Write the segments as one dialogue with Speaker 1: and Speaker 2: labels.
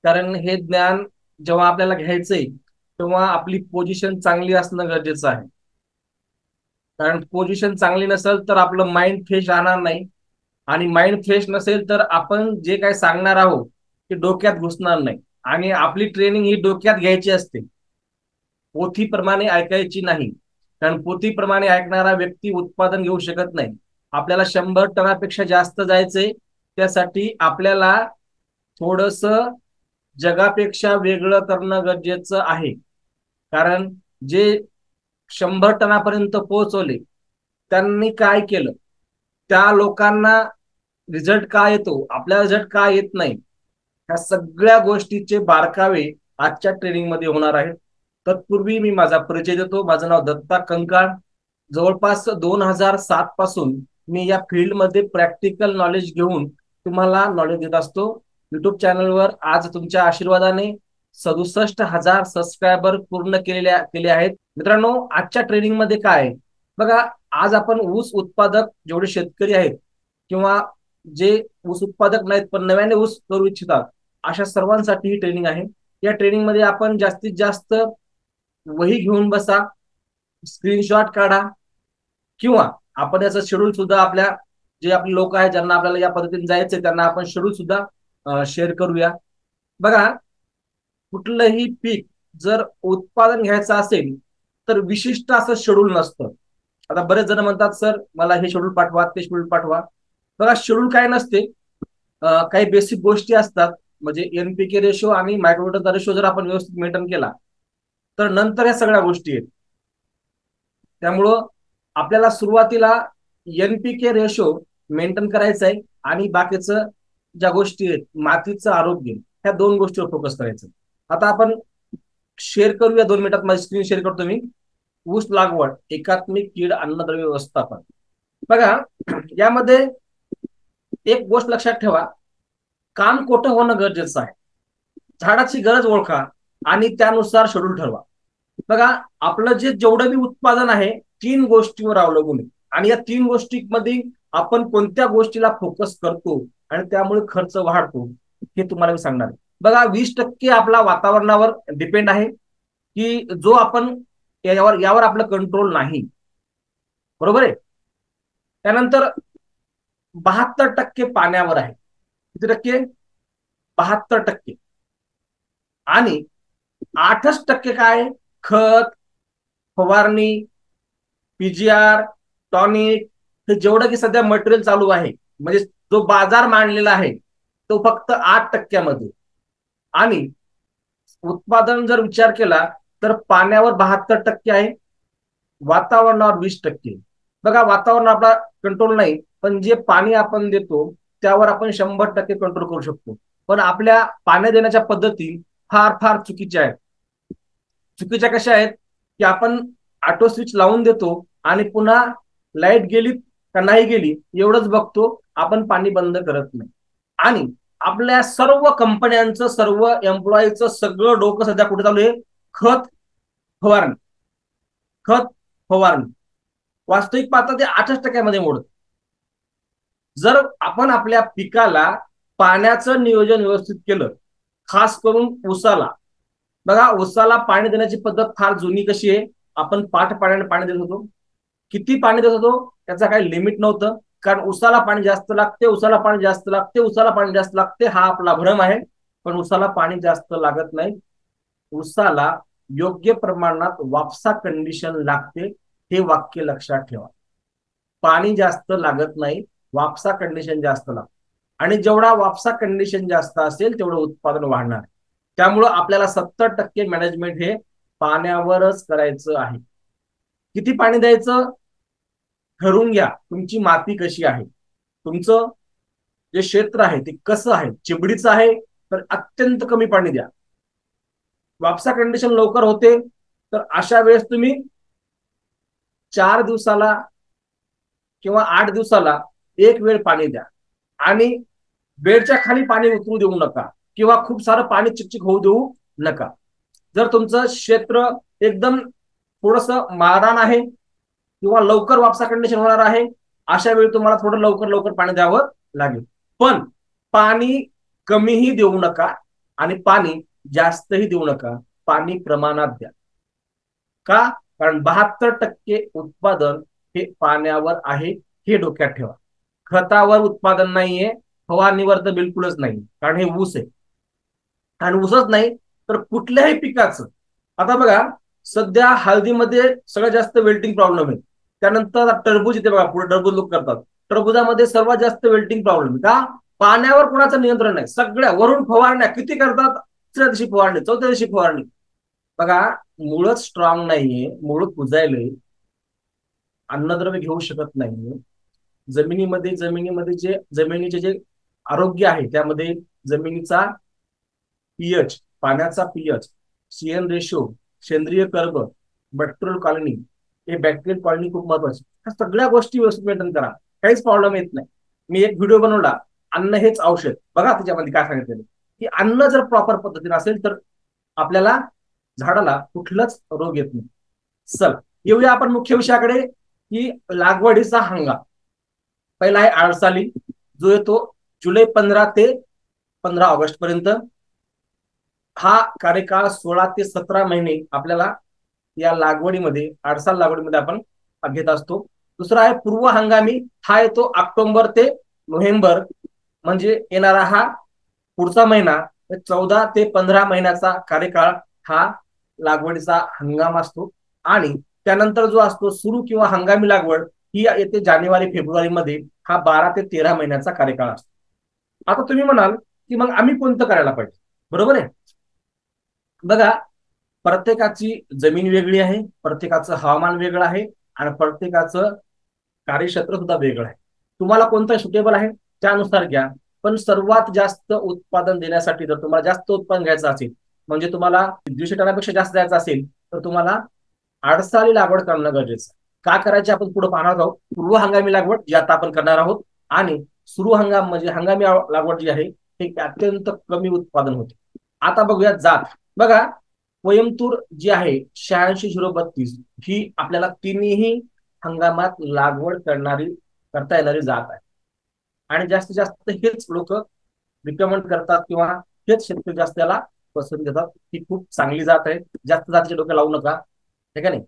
Speaker 1: कारण हे ज्ञान जेव्हा आपल्याला घ्यायचंय तेव्हा आपली पोझिशन चांगली असणं गरजेचं आहे. कारण पोझिशन चांगली नसेल तर आपलं माइंड फ्रेश राहणार नाही, आणि माइंड फ्रेश नसेल तर आपण जे काही सांगणार आहोत ते डोक्यात घुसणार नाही. आणि आपली ट्रेनिंग ही डोक्यात घ्यायची असते, पोथीप्रमाणे ऐकायची नाही. कारण पोथीप्रमाणे ऐकणारा व्यक्ती उत्पादन घेऊ शकत नाही. आपल्याला 100 टनापेक्षा जास्त जायचंय, त्यासाठी आपल्याला थोडस जगापेक्षा वेगळं करणं गरजेचं आहे. कारण जे 100 टनापर्यंत पोहोचवले त्यांनी काय केलं, त्या लोकांना रिझल्ट का येतो, आपल्याला रिझल्ट का येत नाही, ह्या सगळ्या गोष्टीचे बारकावे आजच्या ट्रेनिंग मध्ये होणार आहेत. तत्पूर्वी मी माझा परिचय देतो. माझं नाव दत्ता कंकाळ. जवळपास 2007 पासून मी या फील्डमध्ये प्रॅक्टिकल नॉलेज घेऊन तुम्हाला नॉलेज देत असतो. युट्यूब चॅनलवर आज तुमच्या आशीर्वादाने 67,000 सबस्क्रायबर पूर्ण केले आहेत. मित्रांनो, आजच्या ट्रेनिंग मध्ये काय आहे बघा. आज आपण ऊस उत्पादक जेवढे शेतकरी आहेत किंवा जे ऊस उत्पादक नाहीत पण नव्याने ऊस करू इच्छितात, अशा सर्वांसाठी ही ट्रेनिंग आहे. या ट्रेनिंग मध्ये आपण जास्तीत जास्त वही घेऊन बसा, स्क्रीनशॉट काढा, किंवा आपण याचं शेड्यूल सुद्धा आपल्या जे आपले लोक आहेत ज्यांना आपल्याला या पद्धतीने जायचंय त्यांना आपण शेड्यूल सुद्धा शेअर करूया. बघा, कुठलंही पीक जर उत्पादन घ्यायचं असेल तर विशिष्ट असं शेड्यूल नसतं. आता बरेच जण म्हणतात, सर मला हे शेड्यूल पाठवा, ते शेड्यूल पाठवा. बघा, शेड्यूल काय नसते. काही बेसिक गोष्टी असतात. म्हणजे एनपीके रेशो आणि मायक्रोन्यूट्रनचा रेशो जर आपण व्यवस्थित मेंटेन केला तर नंतर या सगळ्या गोष्टी आहेत. त्यामुळं आपल्याला सुरुवातीला एनपीके रेशो मेंटेन करायचा आहे आणि बाकीचं ज्या गोष्टी आहेत, मातीचं आरोग्य, ह्या दोन गोष्टीवर फोकस करायचं. आता आपण शेअर करूया, 2 मिनिटात माझी स्क्रीन शेअर करतो मी. ऊस लागवड एकात्मिक कीड अन्नद्रव्य व्यवस्थापन. बघा, यामध्ये एक गोष्ट लक्षात ठेवा, काम कोठं होणं गरजेचं आहे. झाडाची गरज ओळखा आणि त्यानुसार शेड्यूल ठरवा. बघा, आपलं जे जेवढं बी उत्पादन आहे 3 गोष्टीवर अवलंबून आहे, आणि या 3 गोष्टींमध्ये आपण कोणत्या गोष्टीला फोकस करतो आणि त्यामुळे खर्च वाढतो हे तुम्हाला मी सांगणार आहे. बघा, 20% आपला वातावरणावर डिपेंड आहे, की जो आपण यावर आपलं कंट्रोल नाही. बरोबर आहे. त्यानंतर 72% पाण्यावर आहे. किती टक्के? 72%. आणि 8% काय? खत, फवारणी, पीजीआर, टॉनिक, हे जेवढं की सध्या मटेरियल चालू आहे, म्हणजे जो बाजार मांडलेला आहे तो फक्त 8%मध्ये. आणि उत्पादन जर विचार केला तर पाण्यावर 72% आहे, वातावरणावर 20%. बघा, वातावरण आपला कंट्रोल नाही, पण जे पाणी आपण देतो त्यावर आपण 100% कंट्रोल करू शकतो. पण आपल्या पाणी देण्याच्या पद्धती फार फार चुकीच्या आहेत. चुकीच्या कशा आहेत, की आपण ऑटो स्विच लावून देतो आणि पुन्हा लाईट गेली का नाही गेली एवढंच बघतो, आपण पाणी बंद करत नाही. आणि आपल्या सर्व कंपन्यांचं, सर्व एम्प्लॉईचं सगळं डोकं सध्या कुठे चालू आहे? खत फवारणी, खत फवारणी. वास्तविक पाहता ते 8%मध्ये मोडत. जर आपण आपल्या पिकाला पाण्याचं नियोजन व्यवस्थित केलं, खास करून ऊसाला. बघा, ऊसाला पाणी देण्याची पद्धत फार जुनी कशी आहे, आपण पाठ पाण्याने पाणी देत होतो. किती पाणी देत होतो त्याचा काही लिमिट नव्हतं. कारण ऊसाला पाणी जास्त लागते, ऊसाला पाणी जास्त लागते, ऊसाला पाणी जास्त लागते, हा आपला भ्रम आहे. पण ऊसाला पाणी जास्त लागत नाही. ऊसाला योग्य प्रमाणात वापसा कंडिशन लागते, हे वाक्य लक्षात ठेवा. पाणी जास्त लागत नाही, वापसा कंडिशन जास्त लागते. आणि जेवढा वापसा कंडिशन जास्त असेल तेवढं उत्पादन वाढणार. त्यामुळं आपल्याला 70% मॅनेजमेंट हे पाण्यावरच करायचं आहे. किती पाणी द्यायचं ठरवून घ्या. तुमची माती कशी आहे, तुमचं जे क्षेत्र आहे ते कसं आहे, चिबडीचं आहे तर अत्यंत कमी पाणी द्या. वापसा कंडिशन लवकर होते तर अशा वेळेस तुम्ही 4 दिवसाला किंवा 8 दिवसाला एक वेळ पाणी द्या. आणि बेडच्या खाली पाणी उतरू देऊ नका, किंवा खूप सारं पाणी चिकचिक होऊ देऊ नका. जर तुमचं क्षेत्र एकदम थोडस मारणान आहे किंवा लवकर वापसा कंडिशन होणार आहे, अशा वेळी तुम्हाला थोडं लवकर लवकर पाणी द्यावं लागेल. पण पाणी कमीही देऊ नका आणि पाणी जास्तही देऊ नका, पाणी प्रमाणात द्या. का? कारण 72% उत्पादन हे पाण्यावर आहे, हे डोक्यात ठेवा. खतावर उत्पादन नाहीये, फवारणीवर तर बिलकुलच नाही, कारण हे ऊस आहे. आणि ऊसच नाही तर कुठल्याही पिकाचं. आता बघा, सध्या हळदीमध्ये सगळ्यात जास्त वेल्टिंग प्रॉब्लेम आहे. त्यानंतर टरबूज इथे बघा, पुढे टरबूज लोक करतात. टरबुजामध्ये सर्वात जास्त वेल्टिंग प्रॉब्लेम. का? पाण्यावर कोणाचं नियंत्रण नाही. सगळ्या वरून फवारण्या किती करतात, तिसऱ्या दिवशी फवारणी, चौथ्या दिवशी फवारणी. बघा, मुळच स्ट्रॉंग नाहीये, मुळ कुजायलंय, अन्नद्रव्य घेऊ शकत नाही. जमिनीमध्ये जे जमिनीचे जे आरोग्य आहे, त्यामध्ये जमिनीचा पीएच, पाण्याचा पीएच, सीएन रेशो, सेंद्रिय कर्ब, बॅक्टेरियल कॉलनी, हे बॅक्टेरियल कॉलनी खूप महत्वाची. ह्या सगळ्या गोष्टी व्यवस्थित मेंटेन करा, काहीच प्रॉब्लेम येत नाही. मी एक व्हिडिओ बनवला, अन्न हेच औषध. बघा त्याच्यामध्ये काय सांगितलेलं, की अन्न जर प्रॉपर पद्धतीने असेल तर आपल्याला झाडाला कुठलाच रोग येत नाही. चल येऊया आपण मुख्य विषयाकडे, की लागवडीचा हंगाम. पहिला आहे आळसाली, जो येतो जुलै 15 ते 15 ऑगस्ट पर्यंत. हा कार्यकाळ 16 ते 17 महिने आपल्याला या लागवडीमध्ये, आडसाल लागवडीमध्ये आपण घेत असतो. दुसरा आहे पूर्व हंगामी, हा येतो ऑक्टोबर ते नोव्हेंबर, म्हणजे येणारा हा पुढचा महिना. 14 ते 15 महिन्याचा कार्यकाळ हा लागवडीचा हंगाम असतो. आणि त्यानंतर जो असतो सुरू किंवा हंगामी लागवड, ही येते जानेवारी फेब्रुवारी मध्ये. हा 12 ते 13 महिन्याचा कार्यकाळ असतो. आता तुम्ही म्हणाल की मग आम्ही कोणतं करायला पाहिजे, बरोबर आहे. बघा, प्रत्येकाची जमीन वेगळी आहे, प्रत्येकाचं हवामान वेगळं आहे, आणि प्रत्येकाचं कार्यक्षेत्र सुद्धा वेगळं आहे. तुम्हाला कोणतं सुटेबल आहे त्यानुसार घ्या. पण सर्वात जास्त उत्पादन देण्यासाठी, जर तुम्हाला जास्त उत्पादन घ्यायचं असेल, म्हणजे तुम्हाला 150 टनापेक्षा जास्त द्यायचं असेल, तर तुम्हाला आडसाली लागवड करणं गरजेचं. का करायची आपण पुढे पाहणार आहोत. पूर्व हंगामी लागवड जी आता आपण करणार आहोत, आणि सुरू हंगाम म्हणजे हंगामी लागवड जी आहे, हे अत्यंत कमी उत्पादन होते. आता बघूया जात. बघा, कोइंबतूर जी आहे 86-032, ही आपल्याला तिन्ही हंगामात लागवड करता येणारी जात आहे. आणि जास्तीत जास्त हेच लोक रिकमेंड करतात, किंवा हेच शेतकरी जास्त त्याला पसंत देतात. ही खूप चांगली जात आहे, जास्त जातीचे डोके लावू नका, ठीक आहे नाही.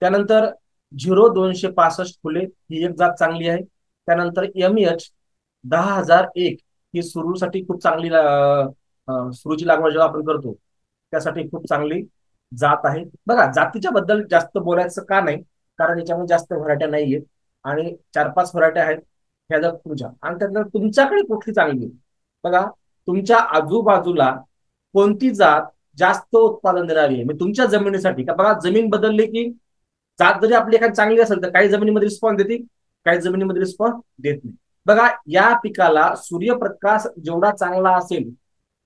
Speaker 1: त्यानंतर 0265 फुले, ही एक जात चांगली आहे. त्यानंतर MEH 10,001, ही सुरूसाठी खूप चांगली, सुरूची लागवड जेव्हा आपण करतो त्यासाठी खूप चांगली जात आहे. बघा, जातीच्या बद्दल जास्त बोलायचं का नाही, कारण याच्यामध्ये जास्त व्हरायट्या नाहीयेत, आणि 4-5 व्हरायट्या आहेत ह्या जर तुमच्या, आणि त्यानंतर तुमच्याकडे कुठली चांगली. बघा, तुमच्या आजूबाजूला कोणती जात जास्त उत्पादन देणारी आहे, म्हणजे तुमच्या जमिनीसाठी. का बघा, जमीन बदलली की जात जरी आपली एखादी चांगली असेल तर काही जमिनीमध्ये रिस्पॉन्स देते, काही जमिनीमध्ये रिस्पॉन्स देत नाही. बघा, या पिकाला सूर्यप्रकाश जेवढा चांगला असेल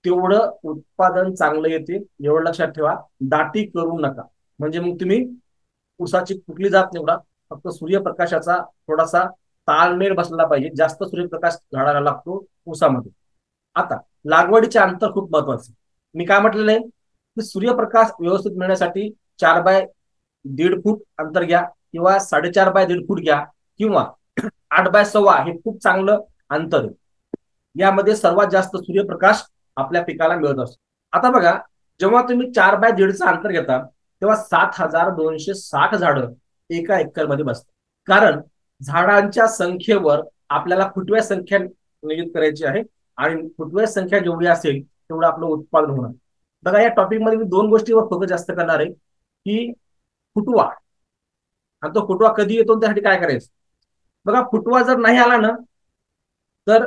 Speaker 1: तेवढं उत्पादन चांगलं येते, एवढं लक्षात ठेवा. दाटी करू नका, म्हणजे मग तुम्ही ऊसाची कुठली जात निवडा, फक्त सूर्यप्रकाशाचा थोडासा ताळमेळ बसला पाहिजे. जास्त सूर्यप्रकाश झाडाला लागतो ऊसामध्ये. आता लागवडीचे अंतर खूप महत्वाचं. मी काय म्हटलेलं आहे, की सूर्यप्रकाश व्यवस्थित मिळण्यासाठी 4 बाय 1.5 फूट अंतर घ्या, किंवा 4.5 बाय 1.5 फूट घ्या, किंवा 8 बाय 1.25 हे खूप चांगलं अंतर आहे. यामध्ये सर्वात जास्त सूर्यप्रकाश आपल्या पिकाला मिळत असतो. आता बघा, जेव्हा तुम्ही 4 बाय 1.5चं अंतर घेता, तेव्हा 7,260 झाडं एका एकर मध्ये बसतात. कारण झाडांच्या संख्येवर आपल्याला फुटव्या संख्या नियोजित करायची आहे, आणि फुटव्या संख्या जेवढी असेल तेवढं आपलं उत्पादन होणार. बघा, या टॉपिक मध्ये मी 2 गोष्टीवर फोकस जास्त करणार आहे, की फुटवा, आणि तो फुटवा कधी येतो त्यासाठी काय करायचं. बघा, फुटवा जर नाही आला ना, तर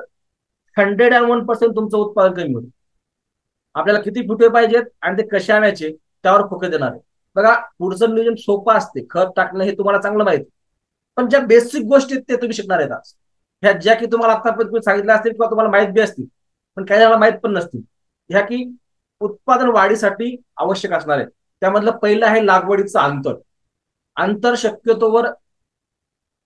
Speaker 1: 101% तुमचं उत्पादन कमी होतं. आपल्याला किती फुटवे पाहिजेत आणि ते कसे आणायचे त्यावर फोकस देणार आहे. बघा, पुढचं नियोजन सोपं असते, खत टाकणं हे तुम्हाला चांगलं माहिती, पण ज्या बेसिक गोष्टी आहेत ते तुम्ही शिकणार आहेत आज. ह्या ज्या की तुम्हाला आतापर्यंत सांगितलं असतील, किंवा तुम्हाला माहित बी असतील, पण काही जणांना माहित पण नसतील. ह्या की उत्पादन वाढीसाठी आवश्यक असणार आहे. त्यामधलं पहिलं आहे लागवडीचं अंतर. अंतर शक्यतोवर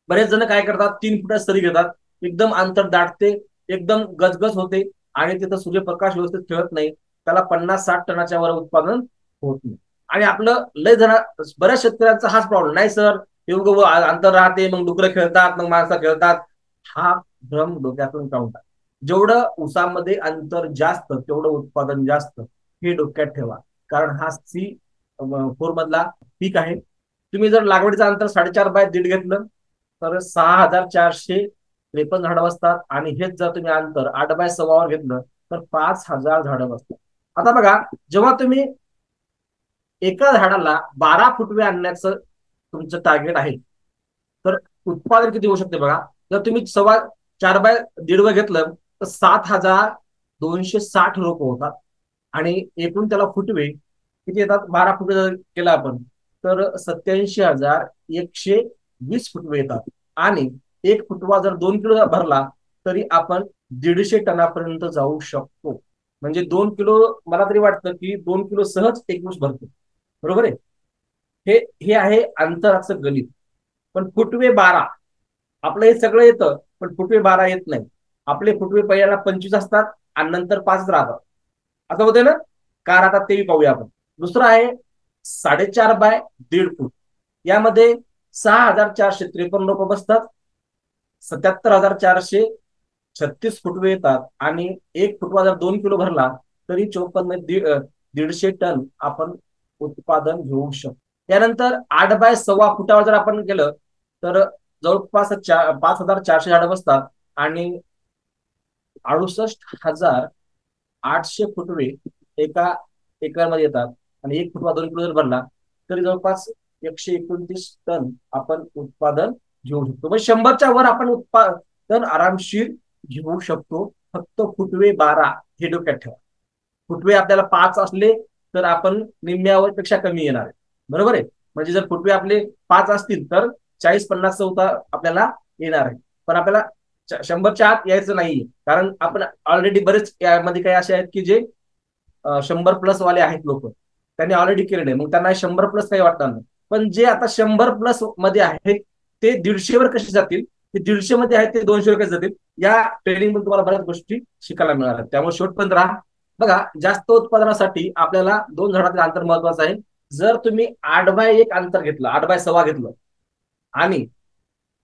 Speaker 1: बरेच जण काय करतात, 3 फुटा सरी घेतात, एकदम अंतर दाटते, एकदम गजगज होते, आणि तिथं सूर्यप्रकाश व्यवस्थित खेळत नाही, त्याला 50-60 टनाच्या वर उत्पादन होत नाही. आणि आपलं लय जण, बऱ्याच शेतकऱ्यांचा हाच प्रॉब्लेम. नाही सर, एवढं अंतर राहते, मग डुकरं खेळतात, मग माणसं खेळतात. हा भ्रम डोक्यातून काढून टाका. जेवढं ऊसामध्ये अंतर जास्त तेवढं उत्पादन जास्त. हे डोक्यात ठेवा, कारण हा C4 मधला पीक आहे. तुम्ही जर लागवडीचं अंतर 4.5 बाय 1.5 घेतलं तर 6,453 झाडं बसतात, आणि हेच जर तुम्ही अंतर 8 बाय 1.25 घेतलं तर 5,000 झाडं बसतात. आता बघा, जेव्हा तुम्ही एका झाडाला 12 फुटवे आणण्याचं तुमचं टार्गेट आहे, तर उत्पादन किती होऊ शकते बघा. जर तुम्ही 4.25 घेतलं तर 7,260 रोप होतात, आणि एकूण त्याला फुटवे किती येतात, 12 फुटवे जर केला आपण तर 87,120 फुटवे येतात. आणि एक फुटवा जर 2 किलो भरला तरी आपण 150 टनापर्यंत जाऊ शकतो. म्हणजे 2 किलो, मला तरी वाटतं की 2 किलो सहज एक ऊस भरतो. बरोबर आहे. हे हे आहे अंतराचं गणित. पण फुटवे 12, आपलं हे सगळं येतं पण फुटवे 12 येत नाही. आपले फुटवे पहिल्याला 25 असतात आणि नंतर 5 राहतात. असं होते ना. कार आता तेही पाहूया आपण. दुसरं आहे 4.5 बाय 1.5 फूट. यामध्ये 6,453 लोक बसतात, 77,436 फुटवे येतात, आणि एक फुटवा जर 2 किलो भरला तरी 1,150 टन आपण उत्पादन घेऊ शकतो. त्यानंतर 8 बाय 1.25 फुटावर जर आपण गेलं तर जवळपास 5,400 झाडं बसतात, आणि 68,800 फुटवे एका एकरमध्ये येतात, आणि एक फुटवा 2 किलो जर भरला तरी जवळपास 129 टन आपण उत्पादन घेऊ शकतो. म्हणजे 100च्या वर आपण उत्पादन आरामशीर घेऊ शकतो. फक्त फुटवे 12 हे डोक्यात ठेवा. फुटवे आपल्याला 5 असले तर आपण निम्म्यावर पेक्षा कमी येणार आहे. बरोबर आहे. म्हणजे जर फुटवे आपले 5 असतील तर 40-50 चौथा आपल्याला येणार आहे. पण आपल्याला 100च्या आत यायचं नाहीये, कारण आपण ऑलरेडी बरेच यामध्ये काही असे आहेत की जे 100+ वाले आहेत लोक, त्यांनी ऑलरेडी केलेले, मग त्यांना 100+ काही वाटणार नाही. पण जे आता 100+ मध्ये आहेत ते 150 वर कसे जातील, ते 150 मध्ये आहेत ते 200 वर कसे जातील, या ट्रेनिंग मध्ये तुम्हाला बऱ्याच गोष्टी शिकायला मिळणार आहेत. त्यामुळे शेवटपर्यंत राहा. बघा, जास्त उत्पादनासाठी आपल्याला 2 झाडाचं अंतर महत्वाचं आहे. जर तुम्ही 8 बाय 1 अंतर घेतलं, 8 बाय 1.25 घेतलं, आणि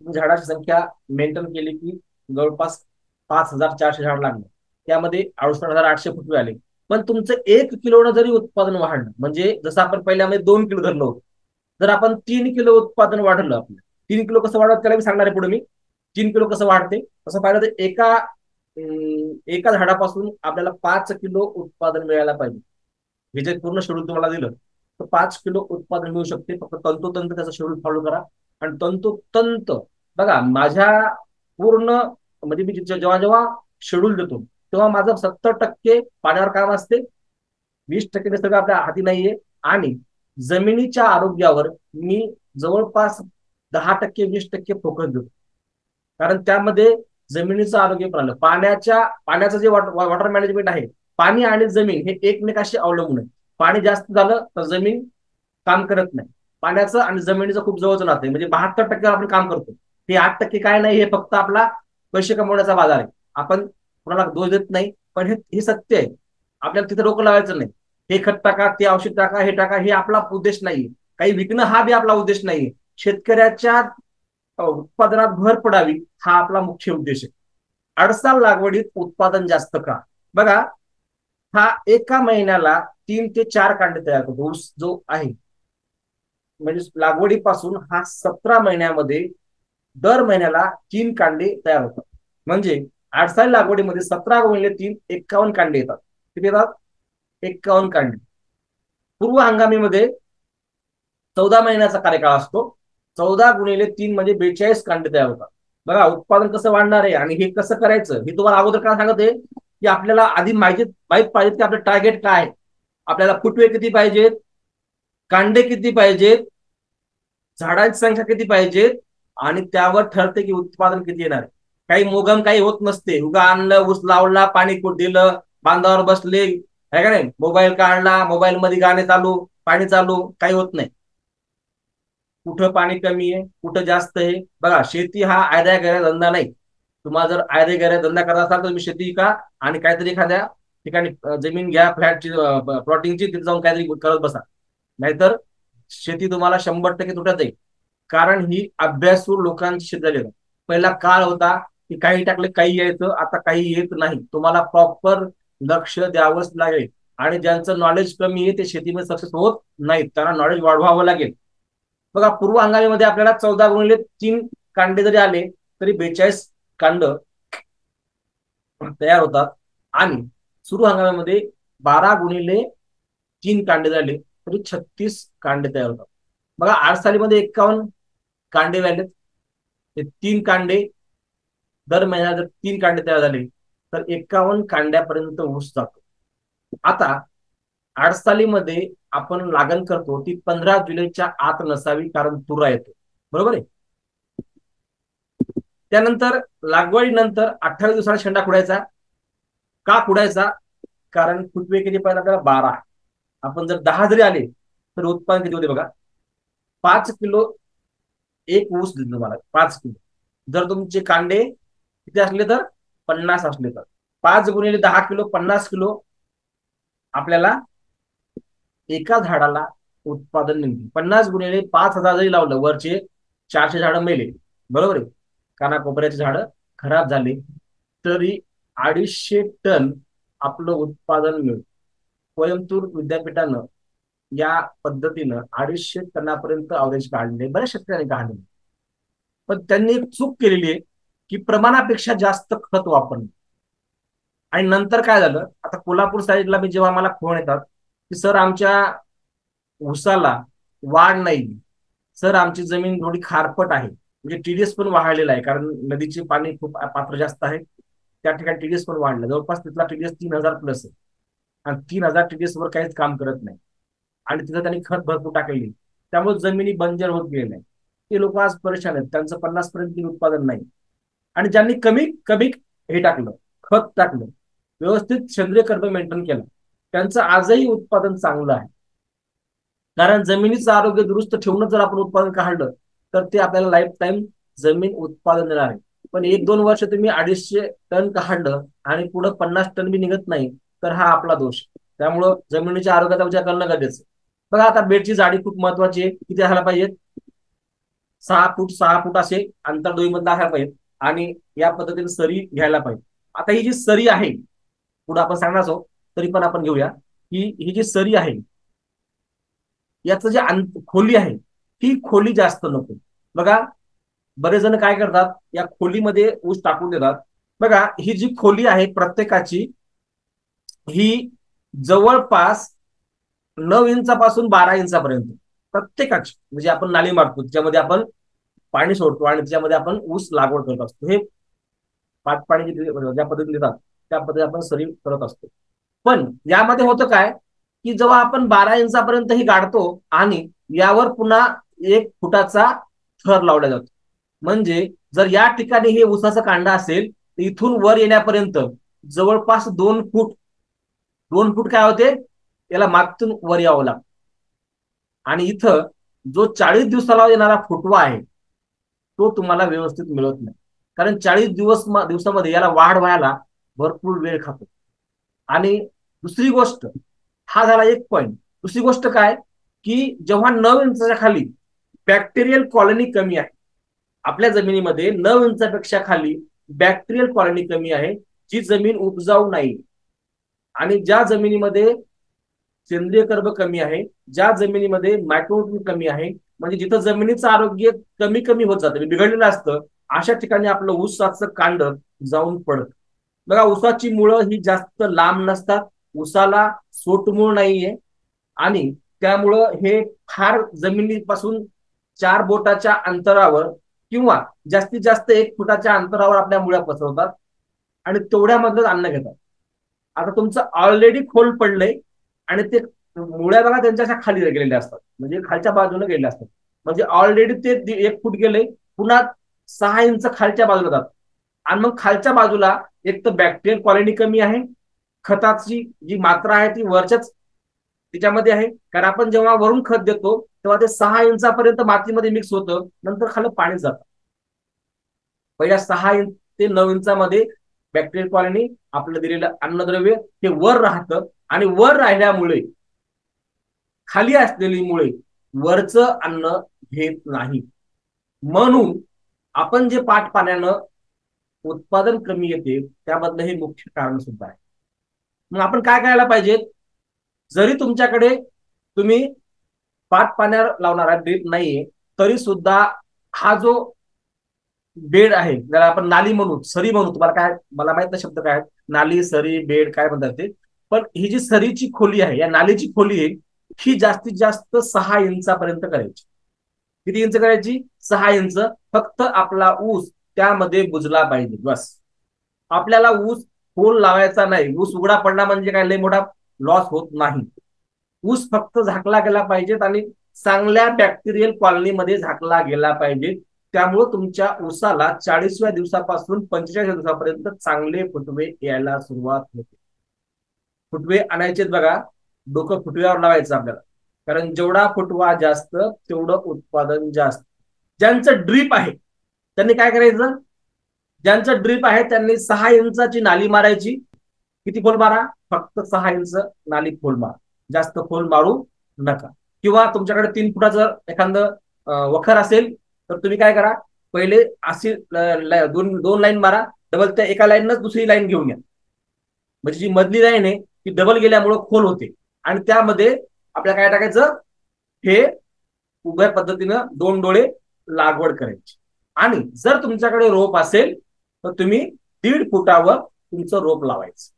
Speaker 1: झाडाची संख्या मेंटेन केली की जवळपास 5,400 झाड लागले, त्यामध्ये 68,800 फुटवे आले. पण तुमचं 1 किलो जरी उत्पादन वाढलं, म्हणजे जसं आपण पहिल्यामध्ये 2 किलो धरलं होतं, जर आपण 3 किलो उत्पादन वाढलं आपलं, 3 किलो कसं वाढत त्याला मी सांगणार आहे पुढे. मी 3 किलो कसं वाढते तसं पाहिलं तर एका झाडापासून आपल्याला 5 किलो उत्पादन मिळायला पाहिजे. हे जे पूर्ण शेड्यूल तुम्हाला दिलं तर 5 किलो उत्पादन मिळू शकते. फक्त तंतोतंत त्याचं शेड्यूल फॉलो करा. आणि तंतोतंत बघा, माझ्या पूर्ण म्हणजे मी जेव्हा जेव्हा शेड्यूल देतो तेव्हा माझं 70% पाण्यावर काम असते, 20% निसर्ग आपल्या हाती नाहीये, आणि जमिनीच्या आरोग्यावर मी जवळपास 10%-20% फोकस देतो. कारण त्यामध्ये जमिनीचं आरोग्य पण आलं. पाण्याचं जे वॉटर मॅनेजमेंट आहे, पाणी आणि जमीन हे एकमेकाशी अवलंबून आहे. पाणी जास्त झालं तर जमीन काम करत नाही. पाण्याचं आणि जमिनीचं खूप जवळचं नातं आहे. म्हणजे 72% आपण काम करतो, हे 8% काय नाही, हे फक्त आपला पैसे कमवण्याचा बाजार आहे. आपण कोणाला दोष देत नाही, पण हे सत्य आहे. आपल्याला तिथे डोकं लावायचं नाही. हे खत टाका, ते औषध टाका, हे टाका, हे आपला उद्देश नाहीये. काही विकणं हा बी आपला उद्देश नाहीये. शेतकऱ्याच्या उत्पादनात भर पडावी हा आपला मुख्य उद्देश आहे. अडसाल लागवडीत उत्पादन जास्त का? बघा, हा एका महिन्याला 3 ते 4 कांडे तयार करतो. ऊस जो आहे म्हणजे लागवडीपासून हा 17 महिन्यामध्ये दर महिन्याला 3 कांडे तयार होतात. म्हणजे आडसाळी लागवडीमध्ये 17 × 3 51 कांडे येतात. किती येतात? 51 कांडे. पूर्व हंगामीमध्ये 14 महिन्याचा कार्यकाळ असतो. 14 × 3 म्हणजे 42 कांडे तयार होतात. बघा, उत्पादन कसं वाढणार आहे आणि हे कसं करायचं हे तुम्हाला अगोदर काय सांगत आहे की आपल्याला आधी माहित पाहिजे की आपलं टार्गेट काय आहे. आपल्याला फुटवे किती पाहिजेत, कांडे किती पाहिजेत, झाडांची संख्या किती पाहिजे, आणि त्यावर ठरते की उत्पादन किती येणार. काही मोगम काही होत नसते. उगा आणलं, ऊस लावला, पाणी दिलं, बांधावर बसले, आहे का नाही, मोबाईल काढला, मोबाईल मध्ये गाणे चालू, पाणी चालू, काही होत नाही. कुठं पाणी कमी आहे, कुठं जास्त आहे. बघा, शेती हा आयऱ्या गैऱ्या धंदा नाही. तुम्हाला जर आयऱ्या गैऱ्या धंदा करत असाल तर तुम्ही शेती का आणि काहीतरी एखाद्या ठिकाणी जमीन घ्या, फ्लॅटची, प्लॉटिंगची, तिथे जाऊन काहीतरी करत बसा. नाहीतर शेती तुम्हाला 100% तुटत आहे. कारण ही अभ्यासू लोकांची शेती झाली. पहिला काळ होता की काही टाकले काही यायचं, आता काही येत नाही. तुम्हाला प्रॉपर लक्ष द्यावंच लागेल. आणि ज्यांचं नॉलेज कमी आहे ते शेतीमध्ये सक्सेस होत नाहीत, त्यांना नॉलेज वाढवावं लागेल. बघा, पूर्व हंगामीमध्ये आपल्याला 14x3 कांडे जरी आले तरी 42 कांड तयार होतात, आणि सुरू हंगामामध्ये 12x3 कांडे झाले तरी 36 कांडे तयार होतात. बघा, 8 सालीमध्ये 51 कांडे व्हायलेत. ते 3 कांडे दर महिन्याला जर 3 कांडे तयार झाले तर 51 कांड्यापर्यंत ऊस जातो. आता 8 सालीमध्ये आपण लागण करतो ती 15 जुलैच्या आत नसावी, कारण तुरा येतो, बरोबर आहे. त्यानंतर लागवडीनंतर 28 दिवसाला शेंडा खुडायचा. का खुडायचा? कारण फुटवे किती पाहिजे आपल्याला? 12. आपण जर 10 जरी आले तर उत्पादन किती होते बघा, 5 किलो एक ऊस देतो तुम्हाला, 5 किलो. जर तुमचे कांडे किती असले तर 50 असले तर 5 × 10 किलो 50 किलो आपल्याला एका झाडाला उत्पादन मिळते. 50 × 5,000 जरी लावलं, वरचे 400 झाडं मेले, बरोबर आहे, कानाकोपऱ्याची झाडं खराब झाली, तरी 250 टन आपलं उत्पादन मिळतं. कोइंबतूर विद्यापीठानं या पद्धतीनं 250 टनापर्यंत अवरेज काढले, बऱ्याच शेतकऱ्यांनी काढले. पण त्यांनी एक चूक केलेली आहे की प्रमाणापेक्षा जास्त खत वापरणे. आणि नंतर काय झालं, आता कोल्हापूर साईडला मी जेव्हा मला फोन येतात की सर आमच्या ऊसाला वाढ नाही, सर आमची जमीन थोडी खारपट आहे, म्हणजे टीडीएस पण वाढलेला आहे, कारण नदीचे पाणी खूप पात्र जास्त आहे, त्या ठिकाणी टीडीएस पण वाढलं, जवळपास तिथला टीडीएस 3,000+ आहे, आणि 3,000 टीडीएस वर काहीच काम करत नाही, आणि तिथं त्यांनी खत भरपूर टाकलेली, त्यामुळे जमिनी बंजर होत गेले नाही. ते लोक आज परेशान आहेत, त्यांचं 50% उत्पादन नाही. आणि ज्यांनी कमी कमी हे टाकलं, खत टाकलं, व्यवस्थित सेंद्रिय कर्ब मेंटेन केलं, त्यांचं आजही उत्पादन चांगलं आहे. कारण जमिनीचं आरोग्य दुरुस्त ठेवून जर आपण उत्पादन काढलं तर ते आपल्याला लाईफ टाईम जमीन उत्पादन देणार आहे. पण 1-2 वर्ष तुम्ही 250 टन काढलं आणि पुढे 50 टन बी निघत नाही, तर हा आपला दोष. त्यामुळं जमिनीच्या आरोग्याचा विचार करणं गरजेचं. बघा, आता बेडची जाडी खूप महत्वाची आहे. किती झाला पाहिजे? 6 फूट 6 फूट असे अंतर दोन्हीमधलं असायला पाहिजे, आणि या पद्धतीने सरी घ्यायला पाहिजे. आता ही जी सरी आहे, पुढे आपण सांगणार आहोत, तरी पण आपण घेऊया की ही जी सरी आहे याचं जे खोली आहे, ही खोली जास्त नको. बघा, बरेच जण काय करतात, या खोलीमध्ये ऊस टाकून देतात. बघा, ही जी खोली आहे प्रत्येकाची, ही जवळपास 9 इंचापासून 12 इंचापर्यंत प्रत्येकाची, म्हणजे आपण नाली मारतो त्याच्यामध्ये आपण पाणी सोडतो आणि त्याच्यामध्ये आपण ऊस लागवड करत असतो. हे पाच पाणी ज्या पद्धतीने देतात त्या पद्धतीने आपण सरी करत असतो. पण यामध्ये होतं काय की जेव्हा आपण 12 इंचापर्यंत ही गाडतो आणि यावर पुन्हा 1 फुटाचा थर लावला जातो, म्हणजे जर या ठिकाणी हे ऊसाचं कांडा असेल तर इथून वर येण्यापर्यंत जवळपास 2 फूट, 2 फूट काय होते, याला मागतून वर यावं लागतं. आणि इथं जो 40 दिवसाला येणारा फुटवा आहे तो तुम्हाला व्यवस्थित मिळत नाही, कारण 40 दिवसामध्ये याला वाढ व्हायला भरपूर वेळ खातो. आणि दुसरी गोष्ट, हा झाला एक पॉइंट. दुसरी गोष्ट काय की जेव्हा 9 इंचाच्या खाली बॅक्टेरियल कॉलनी कमी आहे, आपल्या जमिनीमध्ये 9 इंचापेक्षा खाली बॅक्टेरियल कॉलनी कमी आहे, जी जमीन उपजाऊ नाही. आणि ज्या जमिनीमध्ये सेंद्रिय कर्ब कमी आहे, ज्या जमिनीमध्ये मायक्रोन्यूट्रिएंट कमी आहे, म्हणजे जिथं जमिनीचं आरोग्य कमी कमी होत जातं, बिघडलेलं असतं, अशा ठिकाणी आपलं ऊसाचं कांड जाऊन पडतं. बघा, ऊसाची मुळं ही जास्त लांब नसतात, ऊसाला सोटमूळ नाहीये, आणि त्यामुळं हे फार जमिनीपासून 4 बोटाच्या अंतरावर किंवा जास्तीत जास्त 1 फुटाच्या अंतरावर आपल्या मुळ्या पसरवतात आणि तेवढ्यामधलं अन्न घेतात. आता तुमचं ऑलरेडी खोल पडलंय आणि ते मुळ्या बघा त्यांच्या अशा खाली गेलेल्या असतात, म्हणजे खालच्या बाजूने गेलेल्या असतात, म्हणजे ऑलरेडी ते 1 फूट गेले, पुन्हा 6 इंच खालच्या बाजूला जातात. आणि मग खालच्या बाजूला एक तर बॅक्टेरियल कॉलनी कमी आहे, खताची जी मात्रा आहे ती वरच्याच त्याच्यामध्ये आहे, कारण आपण जेव्हा वरून खत देतो तेव्हा ते 6 इंचापर्यंत मातीमध्ये मिक्स होतं, नंतर खाली पाणी जातं. पहिल्या 6 ते 9 इंचामध्ये बॅक्टेरियल कॉलनी, आपलं दिलेलं अन्नद्रव्य हे वर राहतं, आणि वर राहिल्यामुळे खाली असलेली मुळे वरचं अन्न घेत नाही. म्हणून आपण जे पाठ पाण्यानं उत्पादन कमी येते त्यामधलं हे मुख्य कारण सुद्धा आहे. मग आपण काय करायला पाहिजे? जरी तुमच्याकडे तुम्ही पाट पाण्यावर लावणारा ड्रीप नाहीये, तरी सुद्धा हा जो बेड आहे, ज्याला आपण नाली म्हणू, सरी म्हणू, तुम्हाला काय, मला माहित नाही शब्द काय आहेत, नाली, सरी, बेड काय म्हणतात ते, पण ही जी सरीची खोली आहे, या नालीची खोली आहे, ही जास्तीत जास्त 6 इंचापर्यंत करायची. किती इंच करायची? 6 इंच. फक्त आपला ऊस त्यामध्ये बुजला पाहिजे, बस. आपल्याला ऊस खोल लावायचा नाही. ऊस उघडा पडला म्हणजे काय लय मोठा लॉस होत नाही. ऊस फक्त झाकला गेला पाहिजेत आणि चांगल्या बॅक्टेरियल कॉलनीमध्ये झाकला गेला पाहिजे. त्यामुळे तुमच्या ऊसाला 40व्या दिवसापासून 45व्या दिवसापर्यंत चांगले फुटवे यायला सुरुवात होते. फुटवे आणायचे बघा, डोकं फुटव्यावर लावायचं आपल्याला, कारण जेवढा फुटवा जास्त तेवढं उत्पादन जास्त. ज्यांचं ड्रीप आहे त्यांनी काय करायचं? ज्यांचं ड्रीप आहे त्यांनी 6 इंचाची नाली मारायची. किती खोल मारा? फक्त 6 इंच नाली खोल मारा, जास्त खोल मारू नका. किंवा तुमच्याकडे 3 फुटाचं एखादं वखर असेल तर तुम्ही काय करा, पहिले अशी दोन दोन लाईन मारा, डबल त्या एका लाईनच दुसरी लाईन घेऊन या. म्हणजे जी मधली लाईन आहे ती डबल गेल्यामुळे खोल होते, आणि त्यामध्ये आपल्याला काय टाकायचं, हे उभ्या पद्धतीनं 2 डोळे लागवड करायची. आणि जर तुमच्याकडे रोप असेल तर तुम्ही 1.5 फुटावर तुमचं रोप लावायचं.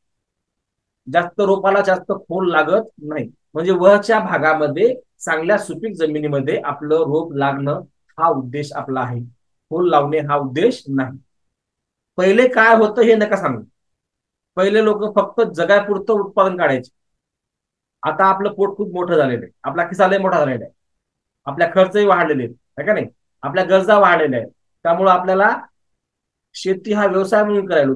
Speaker 1: जास्त रोपाला जास्त खोल लागत नाही, म्हणजे वरच्या भागामध्ये चांगल्या सुपीक जमिनीमध्ये आपलं रोप लागणं हा उद्देश आपला आहे. खोल लावणे हा उद्देश नाही. पहिले काय होतं हे नका सांगू. पहिले लोक फक्त जगापुरतं उत्पादन काढायचे. आता आपलं पोट खूप मोठं झालेलं आहे, आपला खिसा लय मोठा झालेला आहे, आपल्या खर्चही वाढलेले आहेत, है का नाही, आपल्या गरजा वाढलेल्या आहेत. त्यामुळे आपल्याला शेती हा व्यवसाय म्हणून करायला,